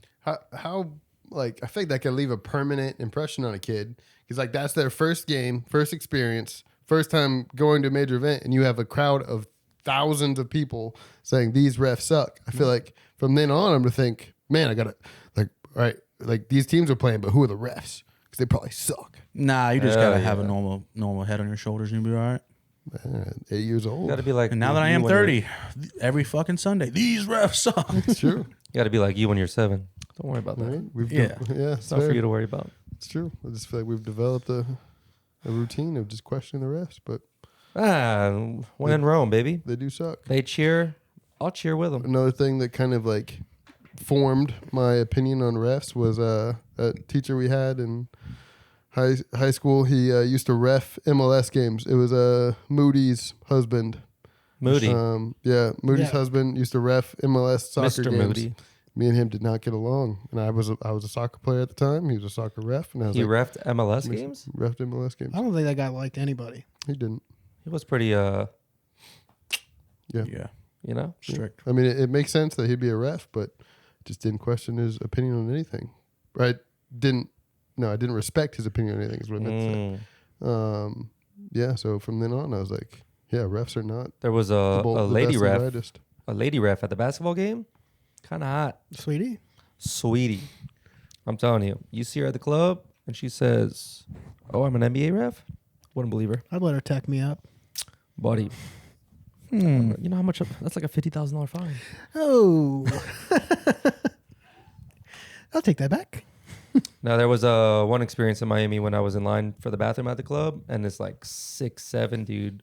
How like I think that can leave a permanent impression on a kid because like that's their first game, first experience, first time going to a major event, and you have a crowd of thousands of people saying these refs suck. I feel like from then on, I'm to think, man, I gotta like, all right, like these teams are playing, but who are the refs? Because they probably suck.
Nah, you just
Hell
gotta have
yeah.
a normal head on your shoulders and you'll be all right.
8 years old.
You got to be like
And now that I
you
am
when you're-
30, every fucking Sunday, these refs suck.
It's true.
You got to be like you when you're 7. Don't worry about that.
Right?
Yeah.
Yeah.
It's not for you to worry about.
It's true. I just feel like we've developed a routine of just questioning the refs, but
When in Rome, baby.
they do suck.
They cheer. I'll cheer with them.
Another thing that kind of like formed my opinion on refs was a teacher we had in high school. He used to ref MLS games. It was Moody's husband.
Moody.
Yeah, Moody's
Yeah.
husband used to ref MLS soccer
Mr.
games.
Moody.
Me and him did not get along, and I was a soccer player at the time. He was a soccer ref, and I was
He
like,
reffed MLS games?
refed MLS games.
I don't think that guy liked anybody.
He didn't.
He was pretty,
Yeah.
Yeah,
you know?
strict.
I mean, it makes sense that he'd be a ref, but just didn't question his opinion on anything. I didn't respect his opinion on anything. Is what I meant to say. Yeah. So from then on, I was like, yeah, refs are not
There was
the
a
the
lady
best and
ref.
brightest.
A lady ref at the basketball game. Kind of hot.
Sweetie?
Sweetie. I'm telling you. You see her at the club and she says, "Oh, I'm an NBA ref?" Wouldn't believe her.
I'd let her tech me up.
Buddy. You know how much? That's like a $50,000 fine.
Oh. I'll take that back.
Now there was one experience in Miami when I was in line for the bathroom at the club, and this like 6'7" dude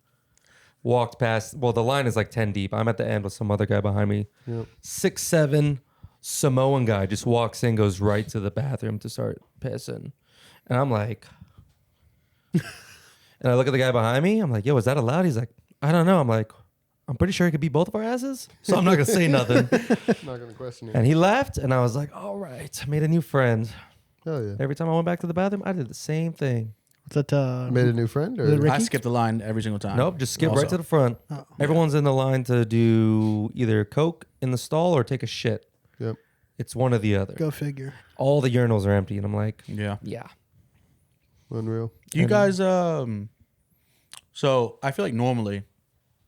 walked past. Well, the line is like 10 deep. I'm at the end with some other guy behind me.
Yep.
6'7" Samoan guy just walks in, goes right to the bathroom to start pissing, and I'm like, and I look at the guy behind me. I'm like, yo, is that allowed? He's like, I don't know. I'm like, I'm pretty sure it could be both of our asses, so I'm not gonna say nothing.
Not gonna question it.
And he left, and I was like, all right, I made a new friend.
Hell yeah.
Every time I went back to the bathroom, I did the same thing.
What's that?
Made a new friend,
Is it
or
Ricky?
I skip the line every single time.
Nope, just skip
Also.
right to the front.
Oh.
Everyone's in the line to do either Coke in the stall or take a shit.
Yep.
It's one or the other.
Go figure.
All the urinals are empty, and I'm like,
Yeah.
yeah.
Unreal.
Do you guys so I feel like normally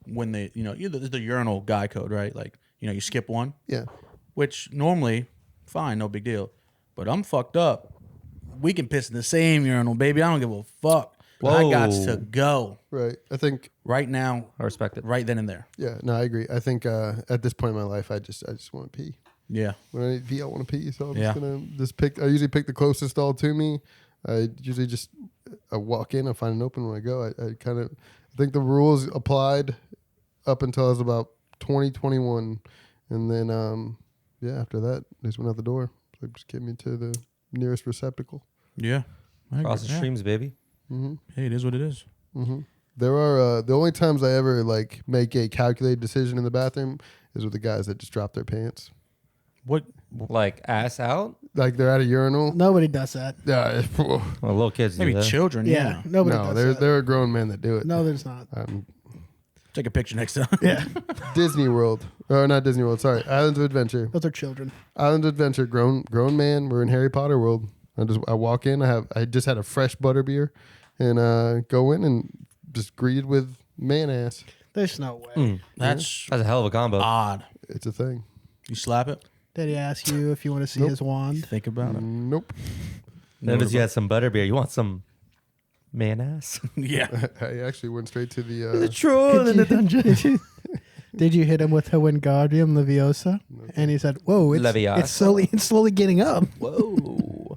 when they the urinal guy code, right? Like, you skip one,
Yeah.
which normally fine, no big deal. But I'm fucked up. We can piss in the same urinal, baby. I don't give a fuck. I got
Whoa.
to go
Right. I think.
right now,
I respect it.
right then and there.
Yeah. No, I agree. I think at this point in my life, I just want to pee.
Yeah.
When I need to pee, I want to pee. So I'm
Yeah.
just gonna pick. I usually pick the closest stall to me. I usually just walk in. I find an open when I go. I think the rules applied up until I was about 2021, and then after that they just went out the door. So just get me to the nearest receptacle.
Yeah. I agree.
Across the
Yeah.
streams, baby.
Hey, it is what it is.
There are the only times I ever like make a calculated decision in the bathroom is with the guys that just drop their pants.
What?
Like ass out?
Like they're at a urinal.
Nobody does that.
Yeah.
Well, little kids do
Maybe
that.
children. Yeah.
Nobody
No,
does that.
there are grown men that do it.
No, there's not.
Take a picture next time.
Yeah.
Disney World. Or not Disney World, sorry. Islands of Adventure.
Those are children.
Islands of Adventure, grown man. We're in Harry Potter world. I walk in. I just had a fresh butter beer, and go in and just greeted with man ass.
There's no way.
That's
That's a hell of a combo.
odd.
It's a thing.
You slap it.
Did he ask you if you want to see his wand?
Think about it.
Nope.
Notice you had some butterbeer. You want some man ass?
Yeah.
I actually went straight to the.
troll in the dungeon.
Did you hit him with a Wingardium Leviosa? And he said, "Whoa,
Leviosa.
it's slowly getting up."
Whoa.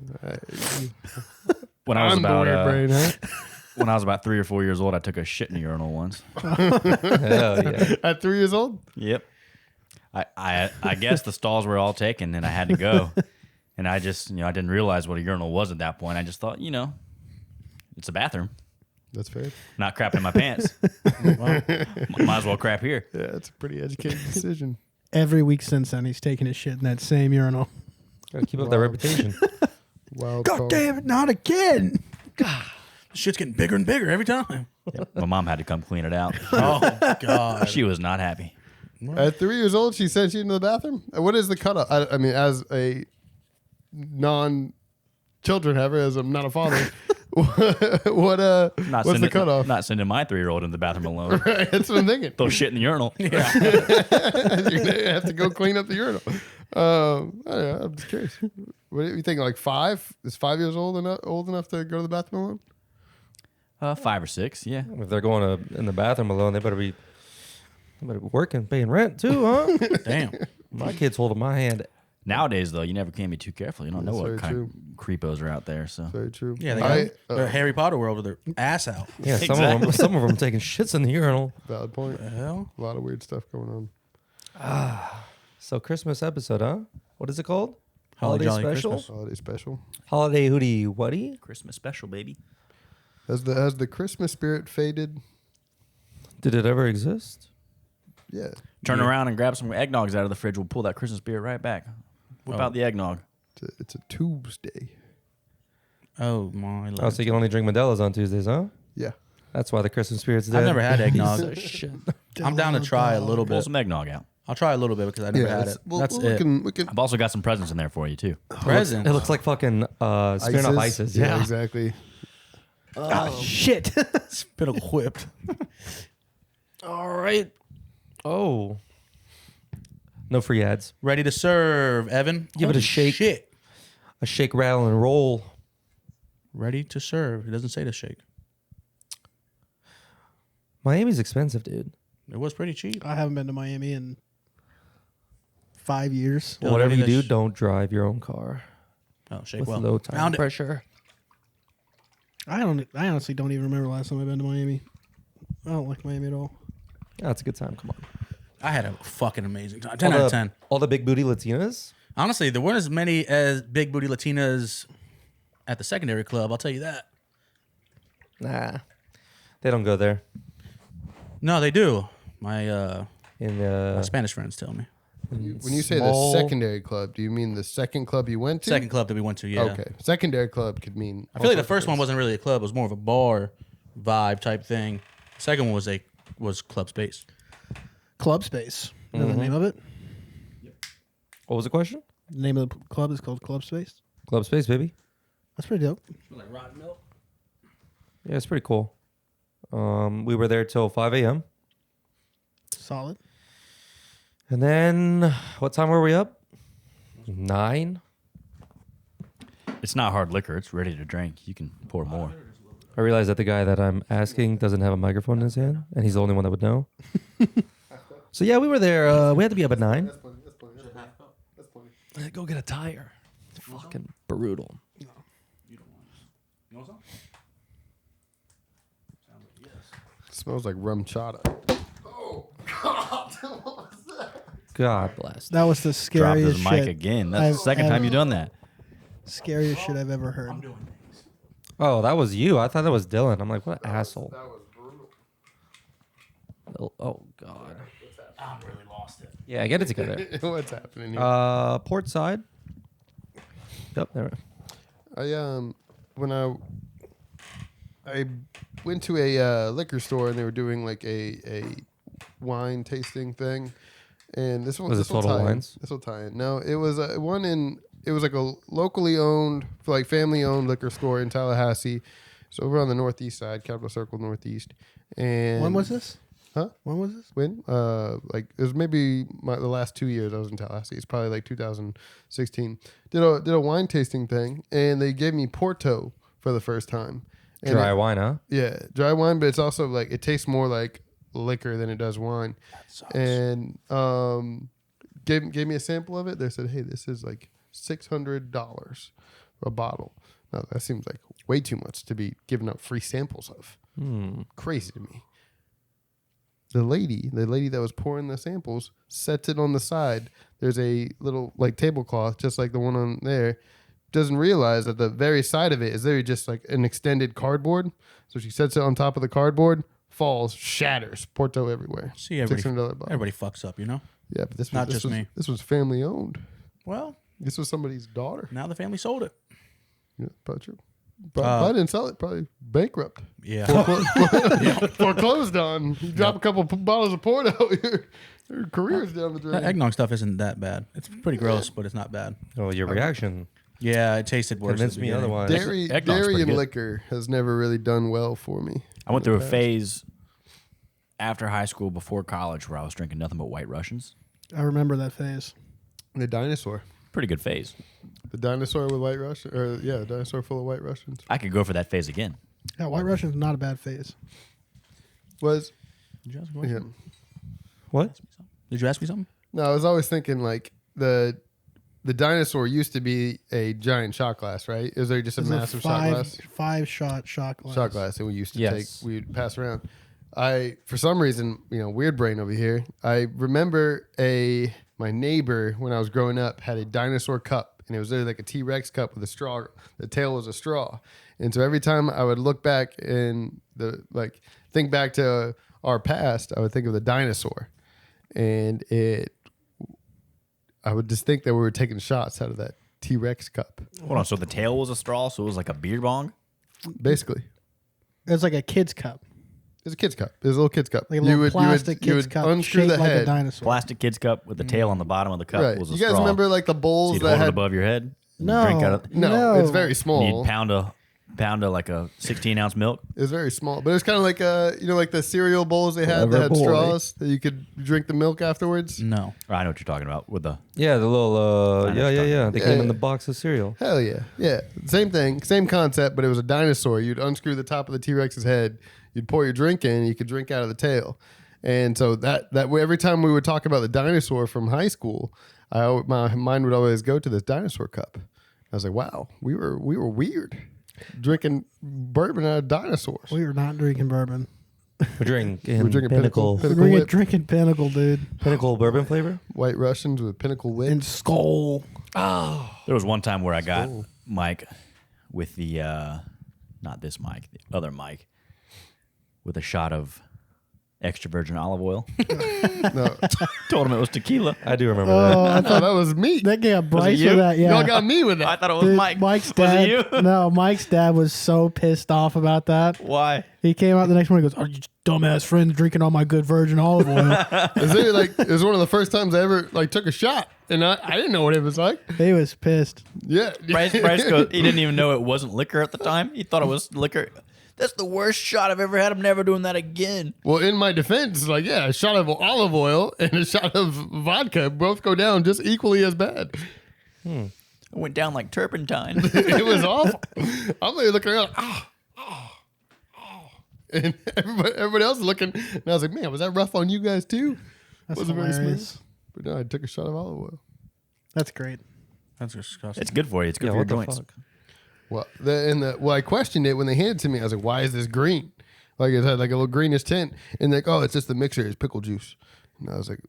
When I was about
brain, huh?
when I was about 3 or 4 years old, I took a shit in the urinal once.
Hell yeah.
At 3 years old.
Yep. I guess the stalls were all taken and I had to go. And I just, I didn't realize what a urinal was at that point. I just thought, it's a bathroom.
That's fair.
Not crapping in my pants. Might as well crap here.
Yeah, it's a pretty educated decision.
Every week since then, he's taken his shit in that same urinal.
Gotta keep up that reputation.
Wild
God
call.
damn it, not again!
Shit's getting bigger and bigger every time.
My mom had to come clean it out.
Oh God.
She was not happy.
At 3 years old, she sent you into the bathroom. What is the cutoff? I mean, as a non-children haver, as I'm not a father, what's the cutoff?
Not sending my 3-year-old in the bathroom alone.
Right, that's what I'm thinking.
Throw shit in the urinal.
You're gonna have to go clean up the urinal. I don't know, I'm just curious. What do you think? Like 5? Is 5 years old enough to go to the bathroom alone?
5 or 6, yeah.
If they're going in the bathroom alone, they better be working, paying rent too, huh?
Damn.
My kid's holding my hand.
Nowadays, though, you never can be too careful. You don't know
That's
what
very
kind
true.
of creepos are out there. So
Very true.
Yeah, they got their Harry Potter world with their ass out.
Yeah, some of them taking shits in the urinal.
Valid point.
The hell?
A lot of weird stuff going on.
So Christmas episode, huh? What is it called?
Holly
Holiday
Jolly
special?
Christmas.
Holiday special.
Holiday hootie whatty?
Christmas special, baby.
Has the Christmas spirit faded?
Did it ever exist?
Yeah.
Turn around and grab some eggnogs out of the fridge. We'll pull that Christmas beer right back. Whip out the eggnog.
It's a Tuesday.
Oh my
Oh,
lord.
so you can only drink Modelo's on Tuesdays, huh?
Yeah.
That's why the Christmas spirit's dead.
I've never had eggnog.
Shit.
I'm down to try a little
Pull
bit.
some eggnog out.
I'll try a little bit because I never had it. That's it.
We can
I've also got some presents in there for you, too.
Presents.
It looks like fucking Smirnoff Ices.
Yeah, exactly.
Shit.
Spittle whipped.
All right. Oh. No free ads.
Ready to serve, Evan.
Give it a
Holy
shake.
Shit.
A shake, rattle, and roll.
Ready to serve. It doesn't say to shake.
Miami's expensive, dude.
It was pretty cheap.
I haven't been to Miami in 5 years.
Yo,
Whatever you
maybe
do,
this-
don't drive your own car
Oh, shake
with
well.
low tire
Found it.
pressure.
I honestly don't even remember last time I've been to Miami. I don't like Miami at all.
That's a good time. Come on.
I had a fucking amazing time. 10 out of 10.
All the big booty Latinas.
Honestly, there weren't as many as big booty Latinas at the secondary club. I'll tell you that.
Nah, they don't go there.
No, they do. My
In
Spanish friends tell me.
When you say
small-
the secondary club, do you mean the second club you went to?
Second club that we went to, yeah.
Okay. Secondary club could mean.
I feel like the first one wasn't really a club. It was more of a bar vibe type thing. Second one was club space.
Club Space. You know the name of it?
what was the question?
The name of the club is called Club Space.
Club Space, baby.
That's pretty dope.
Like rotten milk.
Yeah, it's pretty cool. We were there till 5 a.m.
Solid.
And then what time were we up? 9.
It's not hard liquor. It's ready to drink. You can pour more.
I realized that the guy that I'm asking doesn't have a microphone in his hand, and he's the only one that would know. So yeah, we were there. We had to be up at 9. Go get a tire. Fucking brutal.
You want some?
Smells like rum chata.
God bless.
That was the
Dropped
scariest
his mic
shit.
again. That's the second time you've done that.
Scariest shit I've ever heard.
Oh, that was you. I thought that was Dylan. I'm like, what an asshole.
That was brutal.
Oh God.
I'm really lost it.
Yeah, get it together.
What's happening here?
Port side. Yep, there.
When I went to a liquor store and they were doing like a wine tasting thing, and this one
Was it
this will
Total
tie in.
Wines?
This will tie in. No, it was one in. It was like a locally owned, like family owned liquor store in Tallahassee. So over on the northeast side, Capital Circle Northeast. And
When was this?
Huh?
When was this?
When? Like it was maybe the last 2 years I was in Tallahassee. It's probably like 2016. Did a wine tasting thing, and they gave me Porto for the first time. And
Dry wine, huh?
yeah, dry wine, but it's also like it tastes more like liquor than it does wine. And gave me a sample of it. They said, "Hey, this is like $600 a bottle." Now that seems like way too much to be giving up free samples of. Crazy to me. The lady that was pouring the samples sets it on the side. There's a little like tablecloth, just like the one on there. Doesn't realize that the very side of it is there just like an extended cardboard. So she sets it on top of the cardboard, falls, shatters, Porto everywhere.
See, everybody,
$600 bottle.
everybody fucks up, you know?
Yeah, but this
Not
was,
just me.
This was family owned.
Well,
This was somebody's daughter.
now the family sold it.
Yeah, probably true. Probably didn't sell it. Probably bankrupt.
Yeah.
Foreclosed on. You drop a couple bottles of Porto, your career's down the
That
drain.
eggnog stuff isn't that bad. It's pretty gross, but it's not bad.
Oh, your reaction
Yeah, it tasted worse.
convinced
at the
me
beginning.
otherwise.
Eggnog's
Dairy
pretty
and
good.
liquor has never really done well for me.
I went through a phase after high school, before college, where I was drinking nothing but White Russians.
I remember that phase.
The dinosaur.
Pretty good phase.
The dinosaur with White Russian. Or, yeah, the dinosaur full of White Russians.
I could go for that phase again.
Yeah, White Russian's not a bad phase.
Was,
Did you ask me
yeah.
something?
What?
Did you ask me something?
No, I was always thinking like the dinosaur used to be a giant shot glass, right? Is there just a
It's
massive shot glass?
5-shot shot glass.
Shot glass that we used to
Yes.
take, we'd pass around. For some reason, weird brain over here. I remember my neighbor when I was growing up had a dinosaur cup, and it was literally like a T-Rex cup with a straw. The tail was a straw, and so every time I would look back and think back to our past, I would think of the dinosaur, and I would just think that we were taking shots out of that T-Rex cup,
Hold on. So the tail was a straw, so it was like a beer bong?
basically.
It's like a kid's cup.
It was a kid's cup. It was a little kid's cup.
Like a little plastic
you
kid's
would
cup
unscrew
shaped
the
like a
head.
dinosaur.
Plastic kid's cup with the tail on the bottom of the cup
Right.
was a
You guys
straw.
remember like the
So
bowls
you'd
that
hold it
had
above your head? and
No.
Drink out of,
No, it's very
and
small.
you'd pound a like a 16-ounce milk.
It was very small, but it was kind of like like the cereal bowls they had that
Clever
had
boy.
straws that you could drink the milk afterwards.
No.
Oh, I know what you're talking about with the.
Yeah, the little.
I know what you're
Yeah.
talking
They
about.
came
Yeah.
in the box of cereal.
Hell yeah, yeah, same thing, same concept, but it was a dinosaur. You'd unscrew the top of the T-Rex's head, you'd pour your drink in, and you could drink out of the tail. And so that way, every time we would talk about the dinosaur from high school, my mind would always go to this dinosaur cup. I was like, wow, we were weird, drinking bourbon out of dinosaurs.
We were not drinking bourbon.
We're drinking
Pinnacle.
Pinnacle,
Whip.
Drinking Pinnacle, dude.
Pinnacle bourbon flavor.
White Russians with Pinnacle Whip.
And Skull.
There was one time where I got Mike with the, not this Mike, the other Mike, with a shot of extra virgin olive oil.
No,
Told him it was tequila.
I do remember
I thought that was me.
That got Bryce
you?
with that, yeah.
Y'all got me with
I
that.
thought it was
Dude,
Mike.
Mike's
Was
dad.
it you?
No, Mike's dad was so pissed off about that.
Why?
He came out the next morning and goes, "Are you dumbass friends drinking all my good virgin olive oil?"
It was one of the first times I ever took a shot, and I didn't know what it was like.
He was pissed.
Yeah,
Bryce goes, he didn't even know it wasn't liquor at the time. He thought it was liquor. That's the worst shot I've ever had. I'm never doing that again.
Well, in my defense, a shot of olive oil and a shot of vodka both go down just equally as bad.
It went down like turpentine.
It was awful. I'm looking around, and everybody else is looking, and I was like, man, was that rough on you guys too?
That's
Wasn't very
hilarious.
smooth. But no, I took a shot of olive oil.
That's great.
That's disgusting.
It's good for you. It's good
Yeah,
for your
what the
joints.
fuck?
Well, I questioned it when they handed it to me. I was like, why is this green? Like it had like a little greenish tint, and like, oh, it's just the mixer. It's pickle juice. And I was like,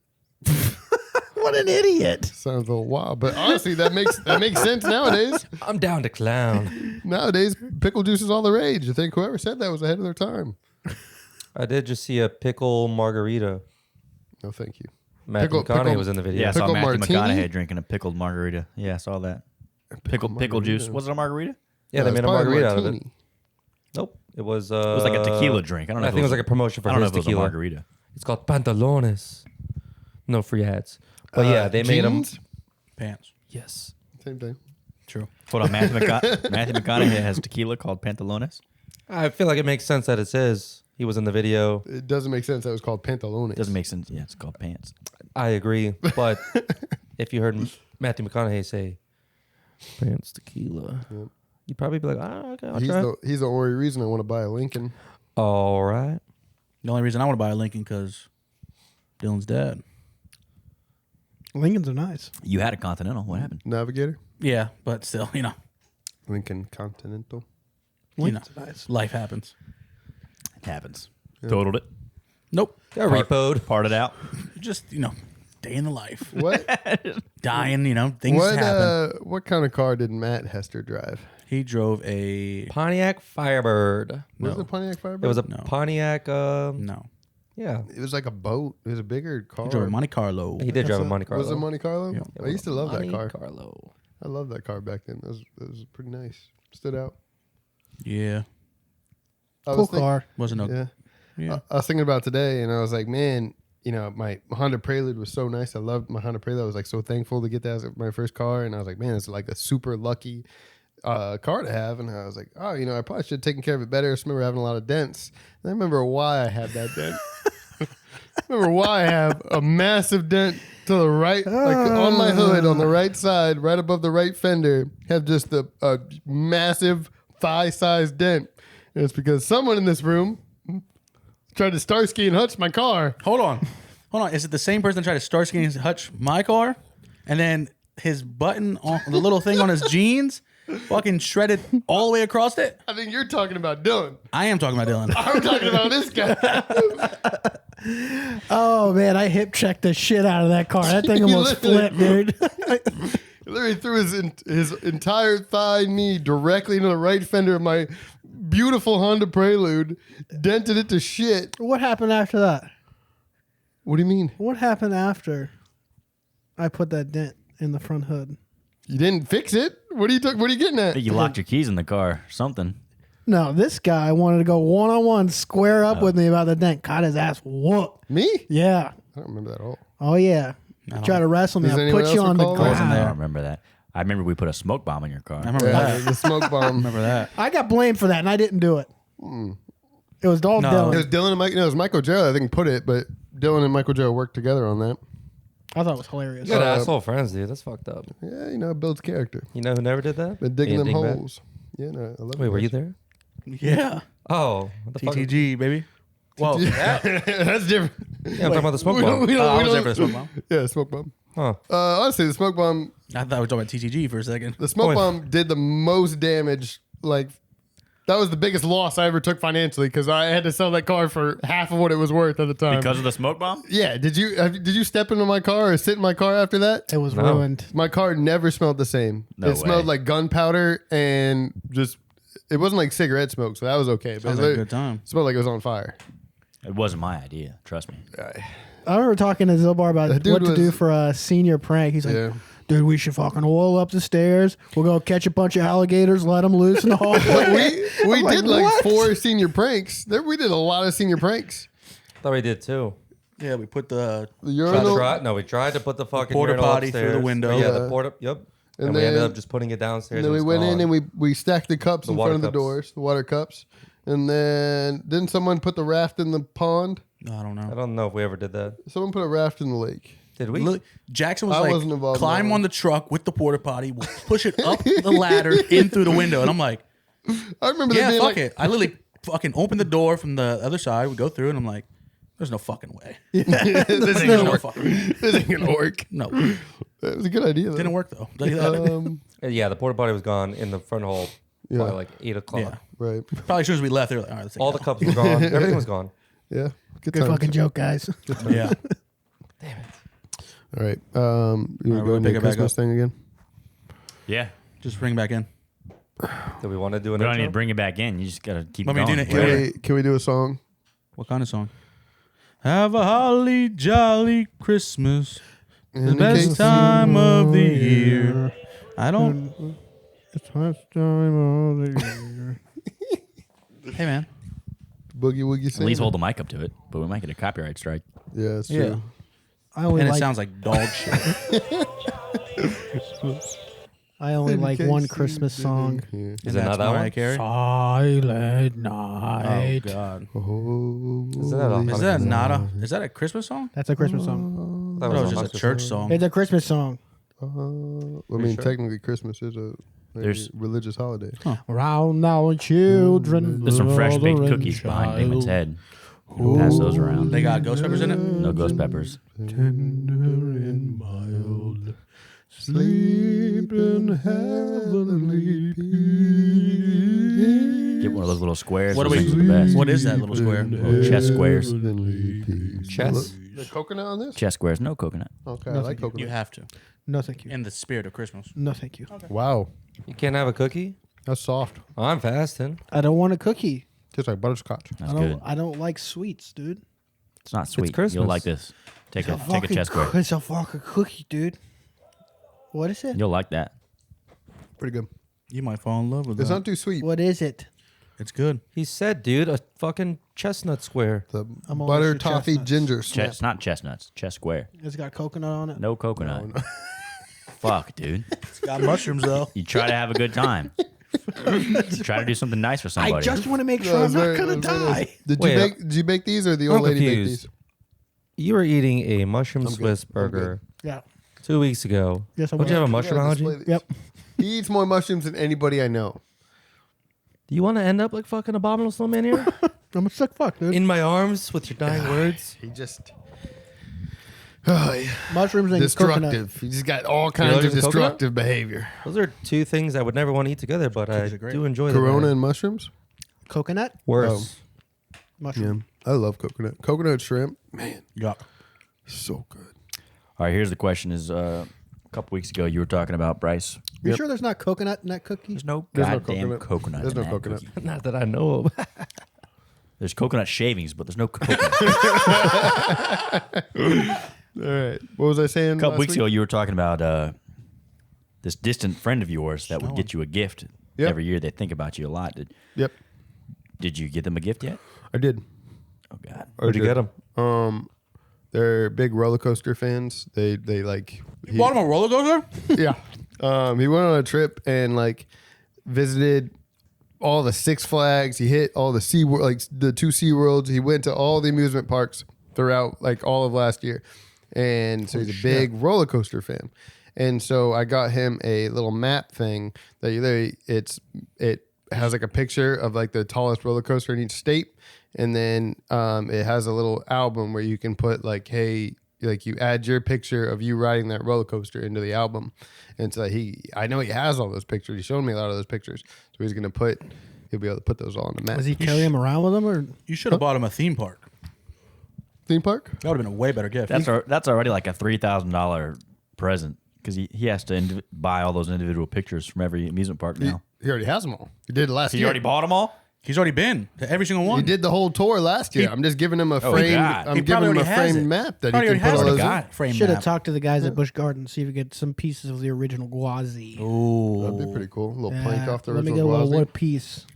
What an idiot.
sounds a little wild, but honestly, that makes sense nowadays.
I'm down to clown.
Nowadays, pickle juice is all the rage. I think whoever said that was ahead of their time.
I did just see a pickle margarita.
No, thank you.
Matthew McConaughey was in the video.
Yeah, I saw
Pickle
Matthew
martini?
McConaughey drinking a pickled margarita. Yeah, I saw that. Pickle juice. Was it a margarita?
Yeah, they
it's
made a
probably
margarita out of it.
martini.
Nope, it was.
It was like a tequila drink. I don't know.
I
if
think it was like a promotion for
I don't know
his
if it was a
tequila.
margarita.
It's called pantalones. No free ads, but yeah, they made them.
Jeans?
Pants.
Yes,
Same thing.
True.
Hold on, Matthew McConaughey has tequila called Pantalones.
I feel like it makes sense that it says he was in the video.
It doesn't make sense that it was called pantalones.
Doesn't make sense. Yeah, it's called pants.
I agree, but if you heard Matthew McConaughey say pants tequila, you'd probably be like, okay, I'll try.
He's the only reason I want to buy a Lincoln.
All right.
The only reason I want to buy a Lincoln because Dylan's dad.
Lincolns are nice.
You had a Continental. What happened?
Navigator?
Yeah, but still,
Lincoln Continental.
Lincolns are nice.
life happens.
It happens. Totaled it.
Nope.
Got repoed.
Parted out.
Just, day in the life.
What?
Dying, things happen.
What kind of car did Matt Hester drive?
He drove a...
Pontiac Firebird.
Was it a Pontiac Firebird?
It was a
No.
Pontiac.
No.
Yeah,
It was like a boat. It was a bigger car.
He drove a Monte Carlo.
he did drive a Monte Carlo.
Was it Monte Carlo?
Yeah.
I used to love that
Monte
car.
Carlo.
I loved that car back then. It was pretty nice. Stood out.
Yeah.
I
Cool
was think-
car.
Wasn't no...
Yeah.
Yeah.
I was thinking about today, and I was like, man, my Honda Prelude was so nice. I loved my Honda Prelude. I was like so thankful to get that as my first car, and I was like, man, it's like a super lucky car to have. And I was like, oh, I probably should have taken care of it better. I just remember having a lot of dents. And I remember why I had that dent. I remember why I have a massive dent to the right, like on my hood on the right side, right above the right fender, have just a massive thigh-sized dent. And it's because someone in this room tried to Starsky and Hutch my car.
Hold on. Is it the same person that tried to Starsky and Hutch my car? And then his button on the little thing on his jeans fucking shredded all the way across it?
I think you're talking about Dylan.
I am talking about Dylan.
I'm talking about this guy.
Oh, man, I hip checked the shit out of that car. That thing almost flipped, dude.
He literally threw his entire thigh knee directly into the right fender of my beautiful Honda Prelude, dented it to shit.
What happened after that?
What do you mean?
What happened after I put that dent in the front hood?
You didn't fix it? What are you getting
I
at?
think you locked your keys in the car. Something.
No, this guy wanted to go one-on-one, square up with me about the dent. Got his ass whooped.
Me?
Yeah.
I don't remember that at all.
Oh, yeah. Try to wrestle me.
Does
I'll
anyone
put you
else
on the
recall that?
I wasn't there. I
ground.
don't remember that. I remember we put a smoke bomb in your car.
I remember
Yeah,
that.
the smoke bomb.
Remember that.
I got blamed for that, and I didn't do it. It was all
No.
Dylan.
It was Dylan and Mike. No, it was Michael Joe. I think put it, but Dylan and Michael Joe worked together on that.
I thought it was hilarious.
You got asshole friends, dude. That's fucked up.
Yeah, it builds character.
You know who never did that?
Been digging
Ian
them
Dingman.
holes. Yeah, no, I love
Wait,
it.
were you there?
Yeah.
Oh, what the fuck?
TTG, baby. Whoa.
That's different.
I'm talking about the smoke
We don't-
bomb.
we don't-
I
we
was there
don't-
for the smoke bomb.
Yeah, smoke bomb.
Huh.
Honestly, the smoke bomb.
I thought we were talking about TTG for a second.
The smoke
Point.
bomb did the most damage. Like that was the biggest loss I ever took financially because I had to sell that car for half of what it was worth at the time.
Because of the smoke bomb?
Yeah, did you step into my car or sit in my car after that?
It was
No.
ruined.
My car never smelled the same.
No
it smelled
way.
like gunpowder and just it wasn't like cigarette smoke, so that was okay. But
Sounds
it
like a good time.
smelled like it was on fire.
It wasn't my idea. Trust me.
I remember talking to Zilbar about
That dude
what to do
was-
for a senior prank. He's like,
Yeah.
dude, we should fucking roll up the stairs. We'll go catch a bunch of alligators, let them loose in the hallway.
We
I'm like,
did like
what?
4 senior pranks. We did a lot of senior pranks.
Thought we did too.
Yeah, we put the
The
Tried to
urinal.
we tried to put the fucking
porta
urinal
potty through the
upstairs.
window.
Yeah,
Yeah.
the porta. Yep.
And
And we ended
then-
up just putting it downstairs.
And then we
it was
went in
gone.
and we stacked the cups
The
in
water
front of the
cups.
doors, the water cups. And then didn't someone put the raft in the pond?
I don't know.
I don't know if we ever did that.
Someone put a raft in the lake.
Did we?
Look, Jackson was
I
like,
wasn't involved in
climb
that
on the truck with the porta potty, we'll push it up the ladder in through the window. And I'm like,
I remember
yeah,
that being
fuck
like,
it. I literally fucking opened the door from the other side. We go through, and I'm like, there's no fucking way.
this ain't
There's
gonna
no
work.
fucking way.
This ain't gonna work.
No,
It was a good idea. Though.
didn't work though. Tell you that.
Yeah, the porta potty was gone in the front hall by like 8 o'clock.
Yeah.
Right.
Probably as soon as we left, they were like, all right, let's take
All
it
the
out.
cups were gone. Everything was gone.
Yeah.
Good
times.
fucking joke, guys.
Yeah.
All right. You
All
want
right,
to go
we'll
into
pick
the
it back
Christmas
up.
thing again?
Yeah.
Just bring it back in.
Do we want to do an
We don't
intro?
need to bring it back in. You just got to keep
Let me
going.
do it.
Can
Yeah.
we do a song?
What kind of song? Have a holly jolly Christmas. The
In
best
case
time
you
of the
know,
year. I don't.
It's best time of the year.
Hey, man.
Boogie woogie
At
sing.
least hold the mic up to it, but we might get a copyright strike.
Yeah, it's
Yeah.
true.
I only
And it
like
sounds like dog shit.
I only
In
like
case
one
you
Christmas
didn't
song.
hear.
Is it not that
Mariah
one?
Carey?
Silent
Oh,
night.
God.
Oh,
Isn't that a-
Is that not a? Is that a Christmas song?
That's a Christmas song.
That
I thought it was
a
just a
Christmas
church
song.
song.
It's a Christmas song.
I mean, technically, Christmas is a
There's-
religious holiday.
Round now, children.
There's some fresh baked
mother and
cookies behind
child.
Dingman's head. Pass those around.
They got ghost peppers in it?
No ghost peppers.
Sleep in heavenly peace.
Get one of those little squares.
What
Those
are we?
things are the best.
What is that little square?
Little chess squares.
Chess?
The coconut on this?
Chess squares. No coconut.
Okay, I like
You
coconut.
have to.
No, thank you.
In the spirit of Christmas.
No, thank you.
Wow,
You can't have a cookie?
that's soft.
I'm fasting.
I don't want a cookie.
Tastes like butterscotch.
That's
I
good.
don't. I don't like sweets, dude.
It's not sweet.
Christmas.
You'll like this. Take a chess square.
It's a fucking cookie, dude. What is it?
You'll like that.
Pretty good.
You might fall in love with
It's
that.
not too sweet.
What is it?
It's good.
He said, dude, a fucking chestnut square.
The
I'm only
butter
for
toffee
chestnuts.
ginger snap.
It's not chestnuts. Chess square.
It's got coconut on it.
No coconut. Fuck, dude.
It's got mushrooms, though.
You try to have a good time. Try to do something nice for somebody.
I just want to make
No,
sure I'm
it's
not
very-
gonna
it's very nice.
die.
Did you bake these or the old
I'm
lady baked
confused.
these?
You were eating a mushroom
I'm good.
Swiss
I'm
burger
Yeah.
2 weeks ago.
Yes, I
Don't you have a
was.
mushroom
Yeah,
allergy?
display these.
Yep.
He eats more mushrooms than anybody I know.
Do you want to end up like fucking abominable snowman here?
I'm a sick fuck, dude.
In my arms with your dying words?
He just
Mushrooms and coconut.
destructive. He just got all kinds of
allergic to coconut?
destructive behavior.
Those are two things I would never want to eat together, but I
Cookies are great.
do enjoy them.
Corona and mushrooms.
Coconut.
Worse.
Yeah,
Mushroom.
I love coconut. Coconut shrimp, man,
Yuck.
so good.
All right, here's the question: Is a couple weeks ago you were talking about Bryce?
You
Yep.
sure there's not coconut in that cookie?
There's no
There's no
goddamn
coconut.
coconut.
There's
in
no
that
coconut.
cookie.
Not that I know of.
There's coconut shavings, but there's no coconut.
All right, what was I saying?
A couple
last
weeks
week?
ago, you were talking about this distant friend of yours that would get you a gift
Yep.
every year. They think about you a lot.
Yep,
Did you get them a gift yet?
I did.
Oh God.
Where'd you get them?
They're big roller coaster fans. They like.
You bought him a roller coaster?
Yeah. He went on a trip and like visited all the Six Flags. He hit all the Sea like the 2 Sea Worlds. He went to all the amusement parks throughout like all of last year, and so he's a big roller coaster fan. And so I got him a little map thing that it has like a picture of like the tallest roller coaster in each state, and then it has a little album where you can put like, hey, like you add your picture of you riding that roller coaster into the album. And so I know he has all those pictures. He's shown me a lot of those pictures. So he'll be able to put those all on the map.
Does he carry him around with him, or
You should have bought him a theme park.
Theme park?
That would have been a way better gift.
That's already like a $3,000 present because he has to buy all those individual pictures from every amusement park now.
He already has them all. He did it last
He
year.
already bought them all?
He's already been to every single one.
He did the whole tour last year. I'm just giving him a framed.
God.
I'm
He
giving him
probably
a
already has
framed
it.
map that
Probably
he can
already
put all
has
those.
the
in.
guy frame
should have
map.
talked to the guys at Busch Gardens, see if we get some pieces of the original Gwazi.
Ooh.
That'd be pretty cool. A little plank off the
Let me
original
get a little
Gwazi.
wood piece.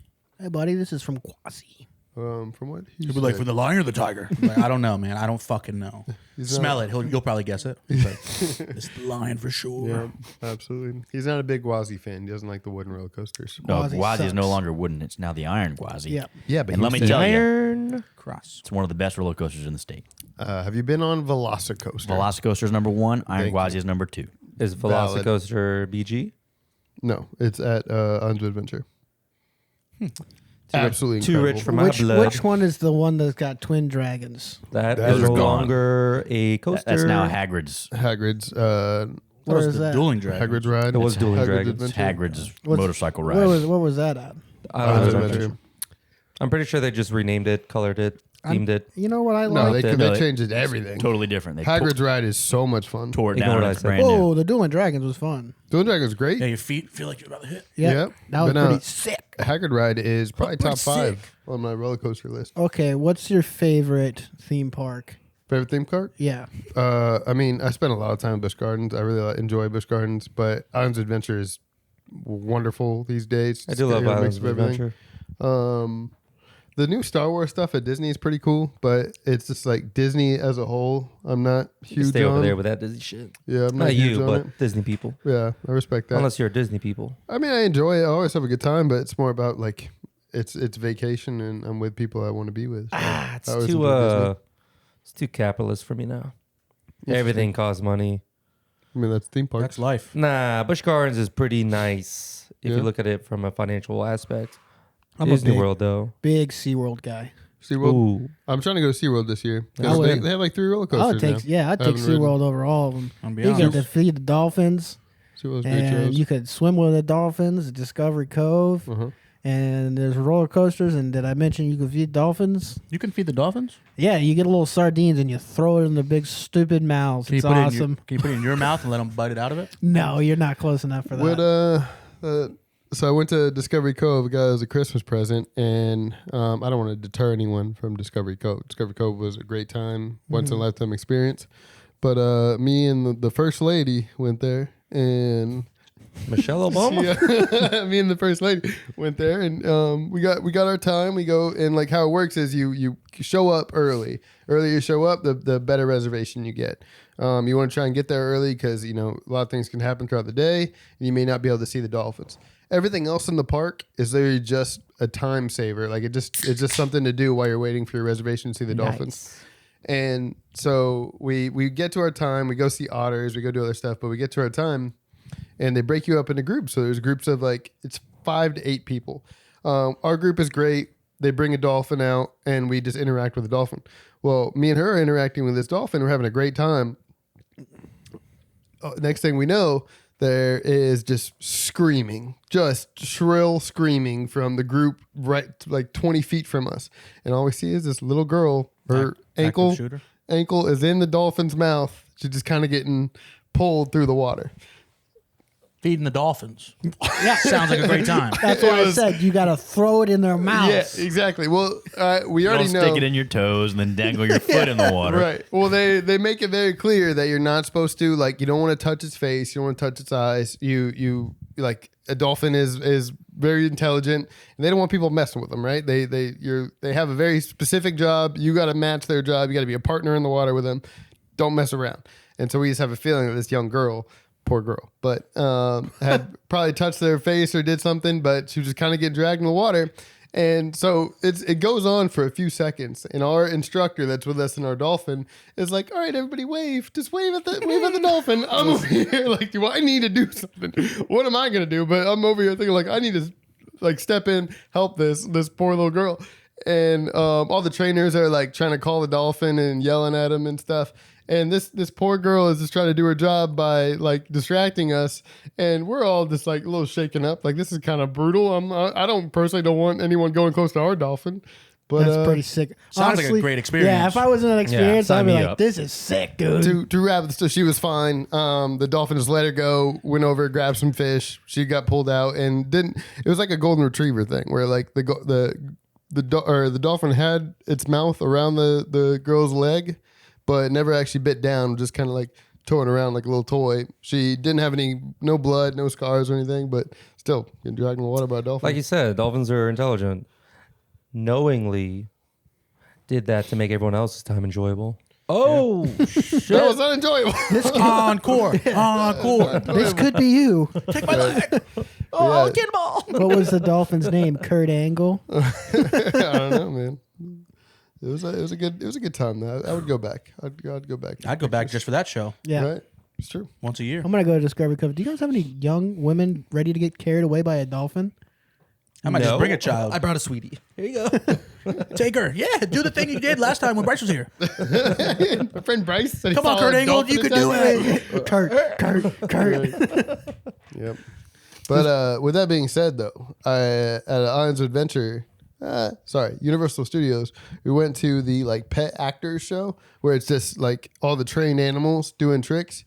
Hey, buddy, this is from Gwazi.
From what?
He'll be like, for the lion or the tiger? Like, I don't know, man. I don't fucking know. Smell it. You'll probably guess it. He's like, it's the lion for sure.
Yeah, absolutely. He's not a big Gwazi fan. He doesn't like the wooden roller coasters.
No,
Gwazi
Gwazi is no
sucks.
longer wooden. It's now the iron Gwazi.
Yeah.
Yeah, but
And let me tell you,
Iron
Cross.
it's one of the best roller coasters in the state.
have you been on Velocicoaster?
Velocicoaster is number 1. Iron
Thank
Gwazi
you.
is number 2.
is
Valid.
Velocicoaster BG.
No, it's at Un's Adventure. Absolutely
Too
incredible.
rich for my blood.
Which one is the one that's got twin dragons?
That
That
is
is
no
gone.
longer a coaster.
That's now Hagrid's.
Hagrid's
That
Where
was
is
the
that?
dueling dragon.
Hagrid's ride.
It was Dueling Dragons.
It's Hagrid's
What's-
motorcycle ride.
What was that at?
I don't
Un's
know.
Adventure.
I'm pretty sure they just renamed it, colored it, themed it.
You know what I
No,
like?
they
No,
changed everything.
Totally different. They
Hagrid's ride is so much fun.
tore it
Ignore
down.
what
It's
I said.
brand new.
Oh, the dueling dragons was fun.
Dueling Dragon's great.
Yeah, your feet feel like you're about to hit.
Yeah,
Yep.
that was
But,
pretty sick.
Hagrid ride is probably
Pretty
top 5
sick.
on my roller coaster list.
Okay, what's your favorite theme park?
Favorite theme park?
Yeah,
I mean, I spent a lot of time at Busch Gardens. I really enjoy Busch Gardens, but Islands Adventure is wonderful these days.
I
It's
do
got
love
a mix
Islands
of
of
everything.
Adventure.
The new Star Wars stuff at Disney is pretty cool, but it's just like Disney as a whole. I'm not
You
huge
stay
on.
over there with that Disney shit.
Yeah, I'm not,
Not
huge
you,
on
but
it.
Disney people.
Yeah, I respect that.
Unless you're a Disney people.
I mean, I enjoy it. I always have a good time, but it's more about like it's vacation and I'm with people I want to be with. So
It's
I always
too
enjoy Disney.
it's too capitalist for me now.
Yes,
Everything costs money.
I mean, that's theme parks.
That's life.
Nah, Busch Gardens is pretty nice if
Yeah.
you look at it from a financial aspect.
I'm
Disney
a big,
World though.
big SeaWorld guy.
SeaWorld.
Ooh.
I'm trying to go to SeaWorld this year.
I
'Cause
would-
they have like 3 roller
I
coasters
would take,
now.
yeah, I'd
I
take
haven't ridden.
SeaWorld over all of them.
I'll be
You get
honest.
to feed the dolphins,
SeaWorld's great
and
shows.
you could swim with the dolphins at Discovery Cove,
Uh-huh.
and there's roller coasters. And did I mention you could feed dolphins?
You can feed the dolphins?
Yeah, you get a little sardines and you throw it in their big stupid mouths.
Can you
It's
put
awesome.
can you put it in your mouth and let them bite it out of it?
No, you're not close enough for that.
What so I went to Discovery Cove, got it as a Christmas present, and I don't want to deter anyone from Discovery Cove. Discovery Cove was a great time, once in a lifetime experience. But me and the first lady went there, and
Michelle Obama.
yeah, me and the first lady went there, and we got our time. We go, and like how it works is you show up early. Earlier you show up, the better reservation you get. You want to try and get there early because a lot of things can happen throughout the day, and you may not be able to see the dolphins. Everything else in the park is literally just a time saver. Like it's just something to do while you're waiting for your reservation to see the dolphins. And so we get to our time. We go see otters. We go do other stuff, but we get to our time, and they break you up into groups. So there's groups of like it's 5 to 8 people. Our group is great. They bring a dolphin out, and we just interact with the dolphin. Well, me and her are interacting with this dolphin. We're having a great time. Next thing we know, there is just screaming, just shrill screaming from the group right like 20 feet from us. And all we see is this little girl, her
Active shooter?
ankle is in the dolphin's mouth. She's just kind of getting pulled through the water.
Feeding the dolphins. Yeah, sounds like a great time.
That's why I said you got to throw it in their mouths.
Yeah, exactly. Well, we
You
already
don't
know.
stick it in your toes and then dangle your foot in the water.
Right. Well, they make it very clear that you're not supposed to you don't want to touch its face, you don't want to touch its eyes. You like a dolphin is very intelligent, and they don't want people messing with them, right? They have a very specific job. You got to match their job. You got to be a partner in the water with them. Don't mess around. And so we just have a feeling that this young girl, poor girl, but had probably touched their face or did something, but she was just kind of getting dragged in the water. And so it goes on for a few seconds, and our instructor that's with us in our dolphin is like, "All right, everybody, wave, just wave at the dolphin." I'm over here like, "Do I need to do something? What am I gonna do?" But I'm over here thinking like, I need to like step in, help this poor little girl. and all the trainers are like trying to call the dolphin and yelling at him and stuff. And this poor girl is just trying to do her job by like distracting us, and we're all just like a little shaken up. Like, this is kind of brutal. I don't personally want anyone going close to our dolphin, but
That's pretty sick.
Sounds like a great experience.
Yeah, if I was in that experience,
sign
I'd be
me
like,
up.
"This is sick, dude."
to wrap it, so she was fine. The dolphin just let her go, went over, grabbed some fish. She got pulled out and didn't. It was like a golden retriever thing where like the dolphin had its mouth around the girl's leg, but never actually bit down. Just kind of like towing around like a little toy. She didn't have no blood, no scars or anything, but still getting dragged in the water by a dolphin.
Like you said, dolphins are intelligent. Knowingly did that to make everyone else's time enjoyable. Oh, shit.
That was unenjoyable.
Encore.
This could be you.
Take my leg.
Oh,
cannonball.
What was the dolphin's name? Kurt Angle.
I don't know, man. It was a good time though. I would go back. I'd go back.
I'd go back just for that show
Yeah.
Right? It's true.
once a year.
I'm gonna go to Discovery Cove. Do you guys have any young women ready to get carried away by a dolphin?
I might just bring a child.
I brought a sweetie.
Here you go. Take her. Yeah, do the thing you did last time when Bryce was here.
My friend Bryce said he
Come on,
saw
Kurt
a
Angle,
dolphin
you can
attack.
do it.
Kurt.
Yep. But with that being said, though, at Islands of Adventure, Universal Studios, we went to the like pet actors show where it's just like all the trained animals doing tricks.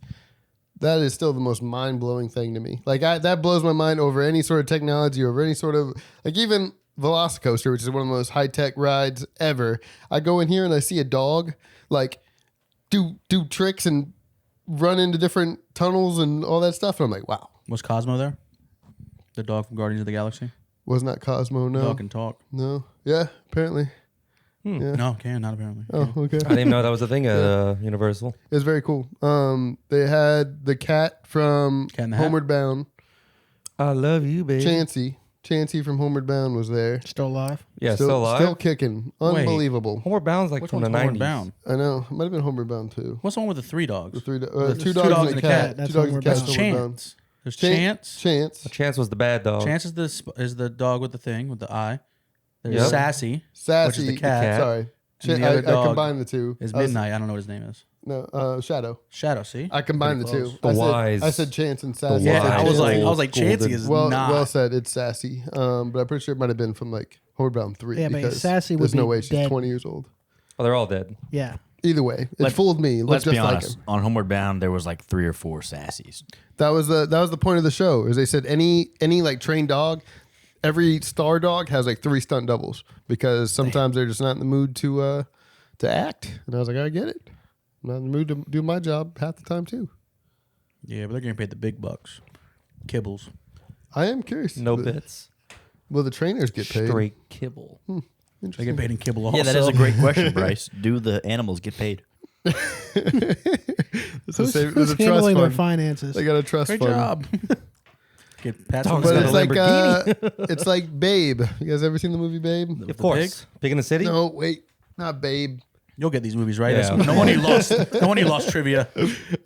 That is still the most mind-blowing thing to me. Like that blows my mind over any sort of technology, over any sort of like even Velocicoaster, which is one of the most high-tech rides ever. I go in here and I see a dog like do tricks and run into different tunnels and all that stuff, and I'm like, wow.
Was Cosmo there? The dog from Guardians of the Galaxy?
Was not Cosmo, no.
Dog can talk.
No. Yeah, apparently. Yeah.
No, can not apparently.
Oh, okay.
I didn't even know that was a thing at Universal.
It was very cool. They had the cat from
Cat in the Hat?
Homeward Bound.
I love you, baby.
Chansey from Homeward Bound was there.
Still alive.
Yeah, still alive.
Still kicking. Unbelievable.
Homeward Bound's like
Which
from
one's
the
Homeward
90s.
Bound?
I know. It might have been Homeward Bound too.
What's the one with the three dogs?
Two
two
dogs and a cat.
That's
Two dogs and a
Homeward
cat.
Bound.
is Homeward Bound.
Chance. There's Chance.
Chance.
Chance was the bad dog.
Chance is the dog with the thing with the eye. There's
Yep.
Sassy.
Sassy.
Which is the cat.
Sorry.
And the other
I
dog
combined the two.
Is
I was-
Midnight. I don't know what his name is.
No, Shadow.
Shadow. See.
I combined the
Pretty
two.
close.
I said Chance and Sassy.
Yeah, I was
Wise
like,
golden-
Chansey is
Well
not.
said. It's Sassy. But I'm pretty sure it might have been from like Homeward Bound 3.
Yeah, but
because
Sassy would
there's no
be
way she's
dead.
20 years old.
Oh, they're all dead.
Yeah.
Either way, it
Let-
fooled me. It looked
Let's
just
be
like
honest.
him.
On Homeward Bound, there was like 3 or 4 sassies.
That was the point of the show. Is they said any like trained dog, every star dog has like 3 stunt doubles because sometimes they're just not in the mood to act. And I was like, I get it. I'm not in the mood to do my job half the time too.
Yeah, but they're getting paid the big bucks. Kibbles.
I am curious.
No
Will
bits.
the trainers get paid?
Straight kibble.
They get paid in kibble also.
Yeah, that is a great question, Bryce. Do the animals get paid?
Who's
There's a trust
handling their
fund.
finances?
They got a trust
Great
fund.
job. Get pats
Dog's
on the
But
got
it's
a
like it's like Babe. You guys ever seen the movie Babe?
Of course. Pig in the City?
No, wait, not Babe.
You'll get these movies right.
Yeah.
No one you lost. No one you lost trivia.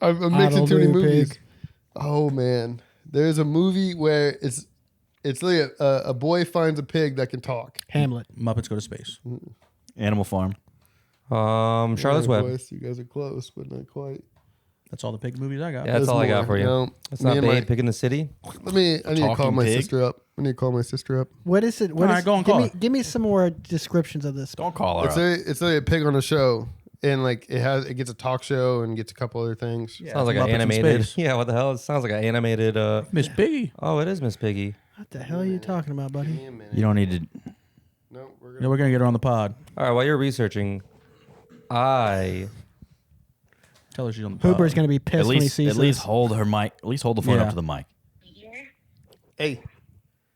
I'm mixing too many
Honolulu
movies.
Pig.
Oh man, there's a movie where it's literally a boy finds a pig that can talk.
Hamlet.
Muppets Go to Space.
Animal Farm.
Charlotte's
Yeah,
Web.
boys, you guys are close, but not quite.
That's all the pig movies I got.
Yeah, that's
There's
all I got
more.
for you.
No,
It's
me
not
and
Babe,
my-
Pig in the City.
I need to call
Talking
my
pig?
sister up. I need to call my sister up.
What is it? What
All
is?
right, go on,
give
call
me,
her.
give me some more descriptions of this.
Don't call her
It's
up.
literally a pig on a show, and like it gets a talk show and gets a couple other things.
Yeah,
Sounds like
it's
an
Muppets in
animated.
space.
Yeah, what the hell? It sounds like an animated.
Miss Piggy.
Oh, it is Miss Piggy.
What the hell are you talking about, buddy?
You don't need to.
No, we're
Yeah, we're gonna get her on the pod.
All right, while you're researching, I
Tell her she's on the pod.
Hooper's gonna be pissed
At
when he
least,
sees
at least
this.
hold her mic. At least hold the phone
Yeah.
up to the mic.
Here?
Hey,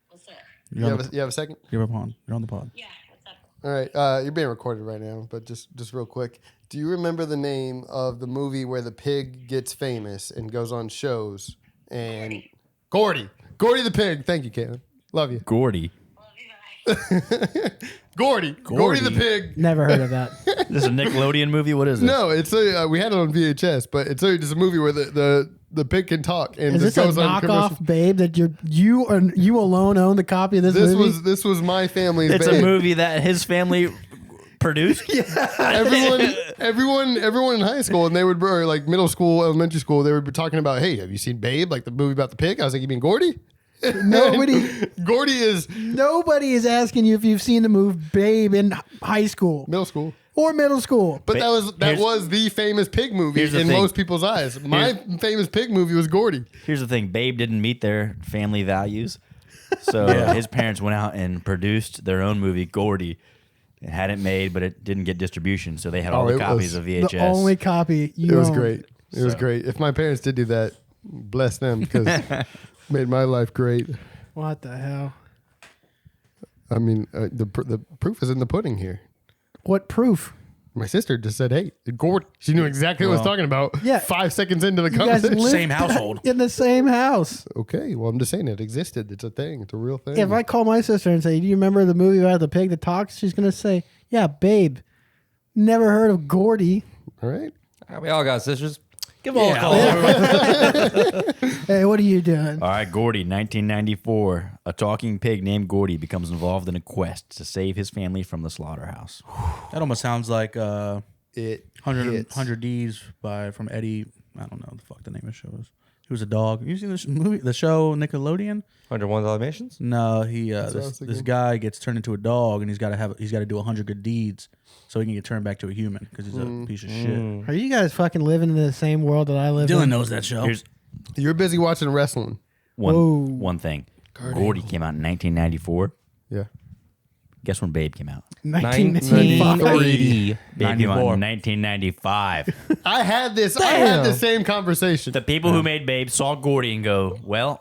What's up?
You're on the,
you have a second?
you're on. You're on the pod.
Yeah, what's up?
All right, you're being recorded right now, but just real quick, do you remember the name of the movie where the pig gets famous and goes on shows? And Gordy the pig. Thank you, Caitlin. Love you.
Gordy.
Love you guys.
Gordy the pig.
Never heard of that.
This is a Nickelodeon movie. What is this?
No, it's we had it on VHS, but it's just a movie where the pig can talk, and
Is this a
goes on commercial.
knockoff, Babe? That you alone own the copy of this movie?
This was my family's.
It's
Babe.
a movie that his family produced.
Everyone in high school, and they would, or like middle school, elementary school, they would be talking about, hey, have you seen Babe, like the movie about the pig? I was like, you mean Gordy? Gordy is
Nobody is asking you if you've seen the movie Babe in high school
middle school.
or middle school.
But that
here's-
was the famous pig movie
here's the
in
thing.
most people's eyes. My famous pig movie was Gordy.
Here's the thing: Babe didn't meet their family values, so his parents went out and produced their own movie, Gordy. It had it made, but it didn't get distribution, so they had all the
it
copies
was
of VHS.
The only copy you
It was
own.
great. It was great. If my parents did do that, bless them, because made my life great.
What the hell?
I mean, the proof is in the pudding here.
What proof?
My sister just said, "Hey, Gordy." She knew exactly what I was talking about.
Yeah.
5 seconds into the
You guys
conversation.
live
Same household.
in the same house.
Okay, well, I'm just saying it existed. It's a thing. It's a real thing.
If I call my sister and say, "Do you remember the movie about the pig that talks?" She's gonna say, "Yeah, Babe." Never heard of Gordy.
All right.
We all got sisters. Give them all a call.
Hey, what are you doing?
All right, Gordy, 1994. A talking pig named Gordy becomes involved in a quest to save his family from the slaughterhouse.
That almost sounds like
It
100 D's from Eddie. I don't know the fuck the name of the show is. He was a dog. You seen this movie, the show Nickelodeon?
101 Dalmatians?
No, he
what I was
this
thinking.
guy gets turned into a dog, and he's got to do 100 good deeds so he can get turned back to a human because he's a piece of shit.
Are you guys fucking living in the same world that I live
Dylan
in?
knows that show.
Here's
You're busy watching wrestling.
one thing. Gordy came out in 1994.
Yeah.
Guess when Babe came out?
1985.
1980.
Babe came out in 1995.
I had the same conversation.
The people who made Babe saw Gordy and go, well,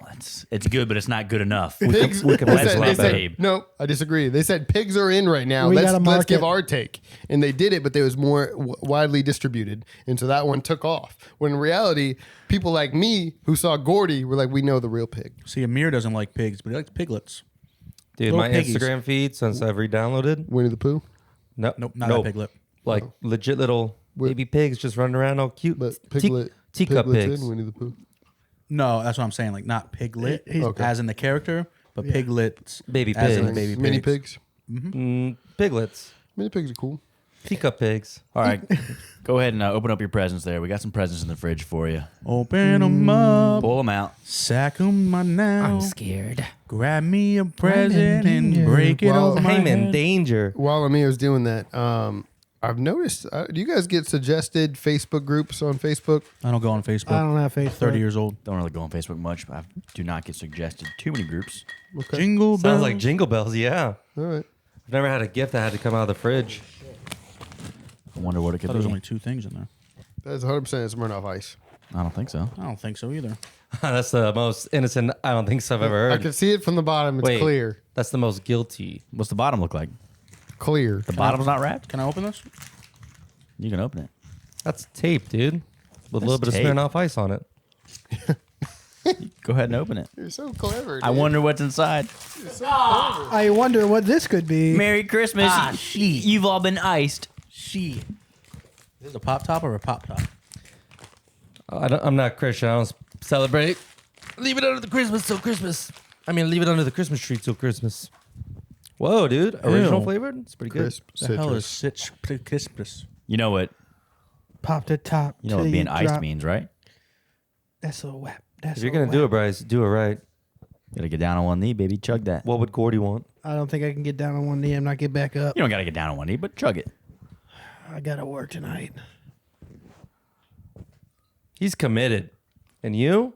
it's good, but it's not good enough.
Pigs,
we could
they
let's
said-
love
they said-
Babe.
No, I disagree. They said pigs are in right now.
We
Let's
gotta
let's
market.
give our take, and they did it, but it was more widely distributed, and so that one took off. When in reality, people like me who saw Gordy were like, we know the real pig.
See, Amir doesn't like pigs, but he likes piglets.
Dude,
Little
my
piggies.
Instagram feed since I've re-downloaded.
Winnie the Pooh,
No,
Nope, not a piglet.
Like legit little
Wait.
baby pigs just running around all cute.
but
Te-
piglet,
teacup
piglets
pigs.
in Winnie the Pooh.
No, that's what I'm saying. Like not piglet
Okay.
as in the character, but piglets
Baby
as in the
pigs.
baby
Mini
pigs.
pigs.
Piglets.
Mini pigs are cool.
Teacup pigs.
All right, go ahead and open up your presents there. We got some presents in the fridge for you.
Open them up,
Pull them out.
sack them now.
Scared.
Grab me a present and break it
Well,
over my
I'm in
head.
danger.
While Amir's doing that, I've noticed. Do you guys get suggested Facebook groups on Facebook?
I don't go on Facebook.
I don't have Facebook.
30 years old.
Don't really go on Facebook much. I do not get suggested too many groups.
Okay.
Jingle
Sounds
bells.
like jingle bells, yeah.
All right.
I've never had a gift that had to come out of the fridge.
I wonder what it
I
could
thought there was
be.
only 2 things in there.
That's 100% Smirnoff Ice.
I don't think so.
I don't think so either.
That's the most innocent I don't think so I've ever
I
heard.
can see it from the bottom. It's
Wait,
clear.
That's the most guilty.
What's the bottom look like?
Clear.
The bottom's not wrapped?
Can I open this?
You can open it.
That's tape, dude. With a little bit
tape.
of Smirnoff Ice on it.
Go ahead and open it.
You're so clever.
I wonder what's inside.
I wonder what this could be.
Merry Christmas. You've all been iced.
Is this a pop top or a pop top?
I'm not Christian. I don't celebrate. Leave it under the Christmas till Christmas. I mean, leave it under the Christmas tree till Christmas. Whoa, dude. Original
Ew.
flavored? It's pretty good.
Crisp
The hell is
citrus.
Crispus?
You know what?
Pop the top.
You know
till
what being iced
drop.
means, right?
That's a whap. That's
If you're going to do it, Bryce, do it right.
Gotta get down on one knee, baby. Chug that.
What would Gordy want?
I don't think I can get down on one knee and not get back up.
You don't gotta get down on one knee, but chug it.
I gotta work tonight.
He's committed. And you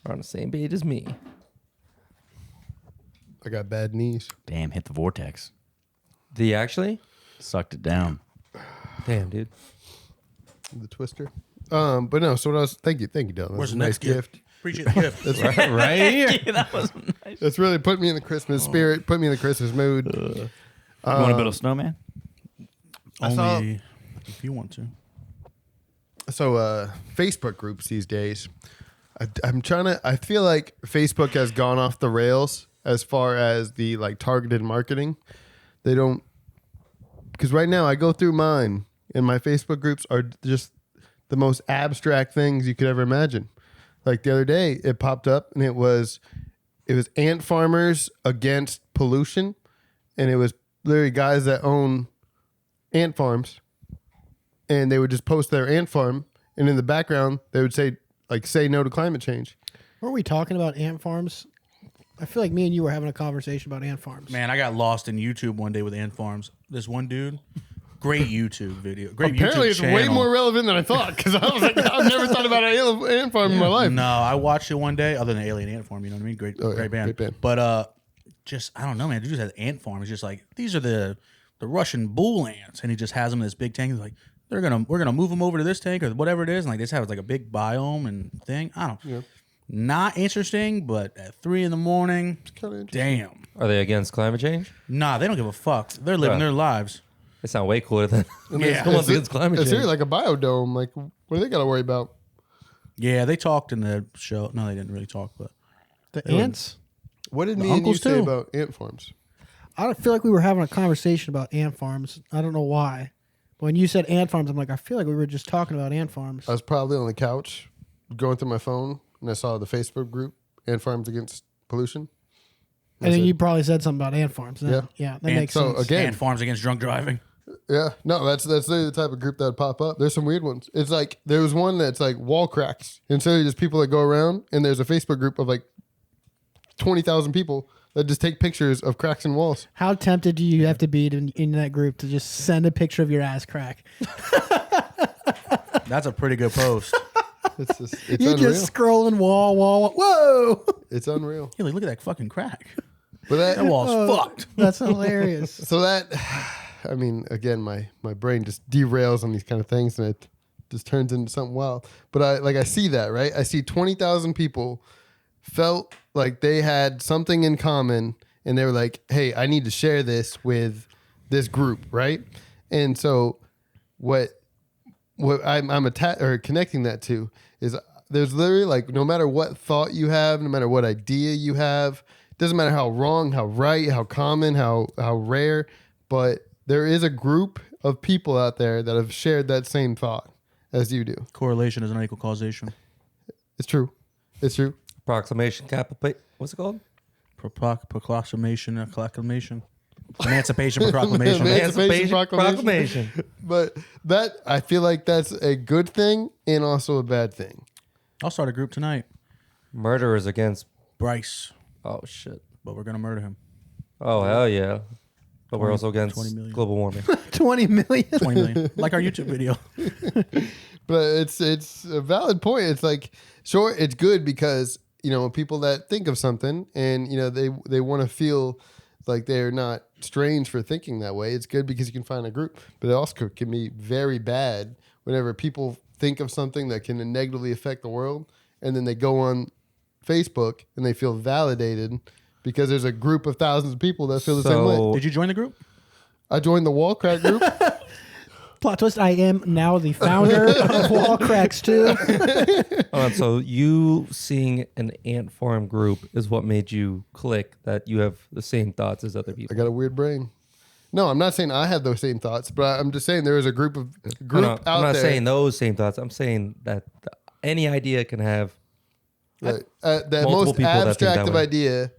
are on the same page as me.
I got bad knees.
Damn, hit the vortex.
The actually?
Sucked it down.
Damn, dude.
The twister. But no. So what else? Thank you, Dylan. That's
Where's
a
the
nice
next gift? Appreciate the gift.
That's
Right here.
Yeah, that was nice.
That's really put me in the Christmas spirit. Put me in the Christmas mood.
You want to build a snowman?
saw-
Only if you want to.
So Facebook groups these days, I'm trying to. I feel like Facebook has gone off the rails as far as the like targeted marketing. They don't, because right now I go through mine and my Facebook groups are just the most abstract things you could ever imagine. like the other day, it popped up and it was ant farmers against pollution, and it was literally guys that own ant farms, and they would just post their ant farm, and in the background they would say no to climate change.
Were we talking about ant farms? I feel like me and you were having a conversation about ant farms.
Man, I got lost in YouTube one day with ant farms. This one dude, great YouTube video. Great
Apparently,
YouTube
it's
channel.
way more relevant than I thought, because I was like, I've never thought about an ant farm in my life.
No, I watched it one day, other than Alien Ant Farm, you know what I mean? Great,
Oh, yeah,
great band.
great band.
But just, I don't know, man. Dude just has ant farm. It's just like, these are the Russian bull ants. And he just has them in this big tank. He's like, we're gonna move them over to this tank or whatever it is. And like, they just have like a big biome and thing. I don't know.
Yeah.
Not interesting, but at 3 a.m,
Kinda interesting.
damn.
Are they against climate change?
Nah, they don't give a fuck. They're living
Right.
their lives.
They sound way cooler than
Yeah.
the ones against climate
It's
change.
really like a biodome. Like, what do they got to worry about?
Yeah, they talked in the show. No, they didn't really talk, but
The ants?
What did
The
me and you
uncles
say
too.
about ant farms?
I don't feel like we were having a conversation about ant farms. I don't know why. But when you said ant farms, I'm like, I feel like we were just talking about ant farms.
I was probably on the couch going through my phone, and I saw the Facebook group, Ant Farms Against Pollution.
And then
said-
you probably said something about ant farms.
Yeah.
Yeah, that
Ant-
makes
so
sense.
again-
ant farms against drunk driving.
Yeah, no, that's literally the type of group that would pop up. There's some weird ones. It's like there was one that's like wall cracks, and so there's people that go around, and there's a Facebook group of like 20,000 people that just take pictures of cracks in walls.
How tempted do you have to be in that group to just send a picture of your ass crack?
That's a pretty good post.
It's
You're
unreal.
just scrolling wall. Whoa!
It's unreal.
Yeah, like, look at that fucking crack.
But
That
that
wall's fucked.
That's hilarious.
so that I mean, again, my brain just derails on these kind of things, and it just turns into something wild. But I see that, right? I see 20,000 people felt like they had something in common, and they were like, "Hey, I need to share this with this group," right? And so what I'm connecting that to is there's literally like, no matter what thought you have, no matter what idea you have, doesn't matter how wrong, how right, how common, how rare, but there is a group of people out there that have shared that same thought as you do.
Correlation is not equal causation.
It's true. It's true.
Proclamation capital. What's it called?
Proclamation, acclamation. Emancipation proclamation.
Emancipation
Proclamation.
But that, I feel like that's a good thing and also a bad thing.
I'll start a group tonight.
Murderers against.
Bryce.
Oh shit.
But we're going to murder him.
Oh hell yeah. But we're
20
also against
20 million.
global warming.
20 million.
20 million. Like our YouTube video.
But it's a valid point. It's like, sure, it's good because, you know, people that think of something and, you know, they want to feel like they're not strange for thinking that way. It's good because you can find a group, but it also can be very bad whenever people think of something that can negatively affect the world, and then they go on Facebook and they feel validated because there's a group of thousands of people that feel the same way.
Did you join the group?
I joined the wall crack group.
Plot twist, I am now the founder of Wall Cracks 2.
Hold on, so you seeing an ant farm group is what made you click that you have the same thoughts as other
I
people.
got a weird brain. No, I'm not saying I have those same thoughts, but I'm just saying there is a group
No,
out
I'm not
there.
saying those same thoughts. I'm saying that any idea can have.
Right. The
Multiple
most
people that think
abstract
that
of
way.
idea,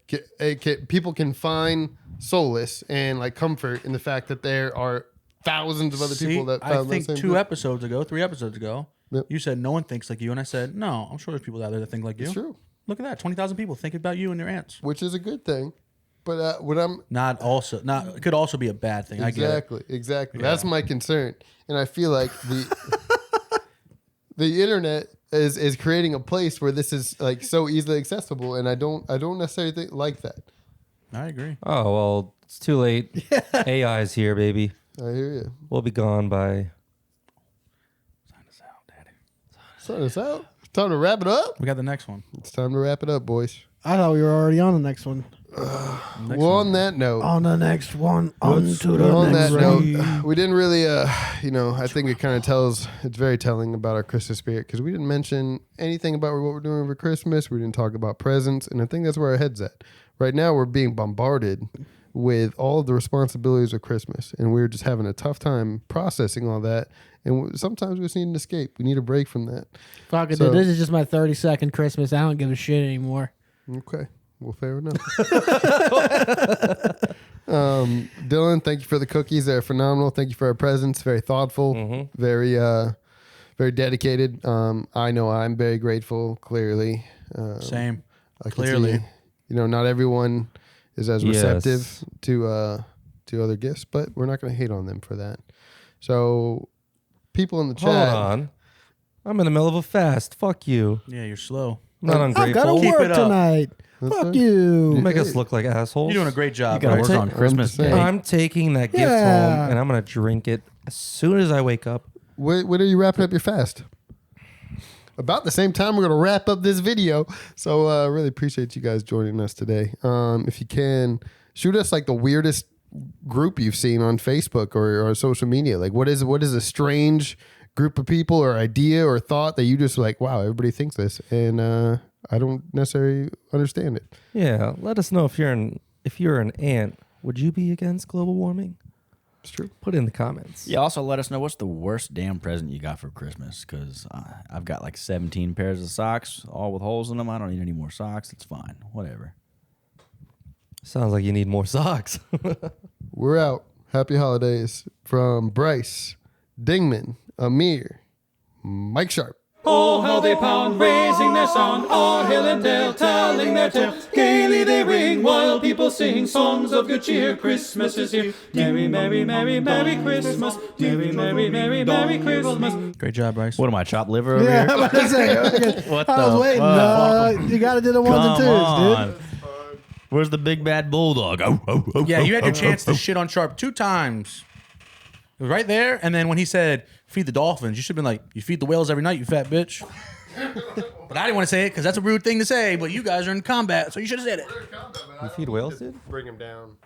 people can find solace and like comfort in the fact that there are thousands of other people that
I
found
think
that same
3
group.
episodes ago,
Yep.
you said no one thinks like you, and I said no. I'm sure there's people out there that think like you.
It's true,
Look at that, 20,000 people thinking about you and your ants.
which is a good thing. But what I'm
It could also be a bad thing. I get it.
exactly. That's my concern, and I feel like the internet is creating a place where this is like so easily accessible, and I don't necessarily like that.
I agree.
Oh well, it's too late. AI's here, baby.
I hear you.
We'll be gone by.
Sign us out, Daddy.
Sign us out. It's time to wrap it up.
We got the next one.
It's time to wrap it up, boys.
I thought we were already on the next one.
Next
Well,
one.
on that note,
On the next one. On to the
on that
next
note,
one.
we didn't really, I think it kind of it's very telling about our Christmas spirit because we didn't mention anything about what we're doing for Christmas. We didn't talk about presents, and I think that's where our head's at. Right now, we're being bombarded with all of the responsibilities of Christmas, and we're just having a tough time processing all that And sometimes we just need an escape. We need a break from that.
Fuck it,
So-
dude. This is just my 32nd Christmas. I don't give a shit anymore.
Okay. Well, fair enough. Dylan, thank you for the cookies. They're phenomenal. Thank you for our presents. Very thoughtful. Very, very dedicated. I know I'm very grateful. Clearly,
Same.
I can
Clearly.
see, not everyone is as
Yes.
receptive to other gifts, but we're not going to hate on them for that. So, people in the
Hold
chat.
on. I'm in the middle of a fast. Fuck you.
Yeah, you're slow.
I'm not
I've got
ungrateful.
to
Keep
work
it up.
tonight.
That's
Fuck
right.
you.
Make us look like assholes.
You're doing a great job.
You gotta
Bryce.
work on Christmas
just saying.
Day.
I'm taking that gift
Yeah.
home and I'm gonna drink it as soon as I wake up.
When are you wrapping up your fast? About the same time we're going to wrap up this video. So really appreciate you guys joining us today. If you can, shoot us like the weirdest group you've seen on Facebook or social media. Like what is a strange group of people or idea or thought that you just like, wow, everybody thinks this. And I don't necessarily understand it.
Yeah, let us know if you're an ant. Would you be against global warming?
It's true.
Put it in the comments.
Yeah, also let us know what's the worst damn present you got for Christmas, because I've got like 17 pairs of socks, all with holes in them. I don't need any more socks. It's fine. Whatever.
Sounds like you need more socks.
We're out. Happy holidays from Bryce, Dingman, Amir, Mike Sharpe.
Oh, how they pound, raising their sound, on hill and dale, telling their tale. Gaily they ring, while people sing songs of good cheer. Christmas is here. Merry, merry, merry, merry Christmas. Merry, merry, merry, merry Christmas.
Great job, Bryce.
What am I, chopped liver over
Yeah,
here?
I'm about to say. Okay.
What
I was
the
waiting.
fuck?
You got to do the ones and
Come
twos, dude.
on. Where's the big bad bulldog? Oh, oh, oh,
Yeah, you had your
oh,
chance
oh,
to shit on Sharpe 2 times. It was right there, and then when he said, feed the dolphins, you should have been like, you feed the whales every night, you fat bitch. But I didn't want to say it because that's a rude thing to say, but you guys are in combat, so you should have said it.
You feed whales, dude?
Bring him down.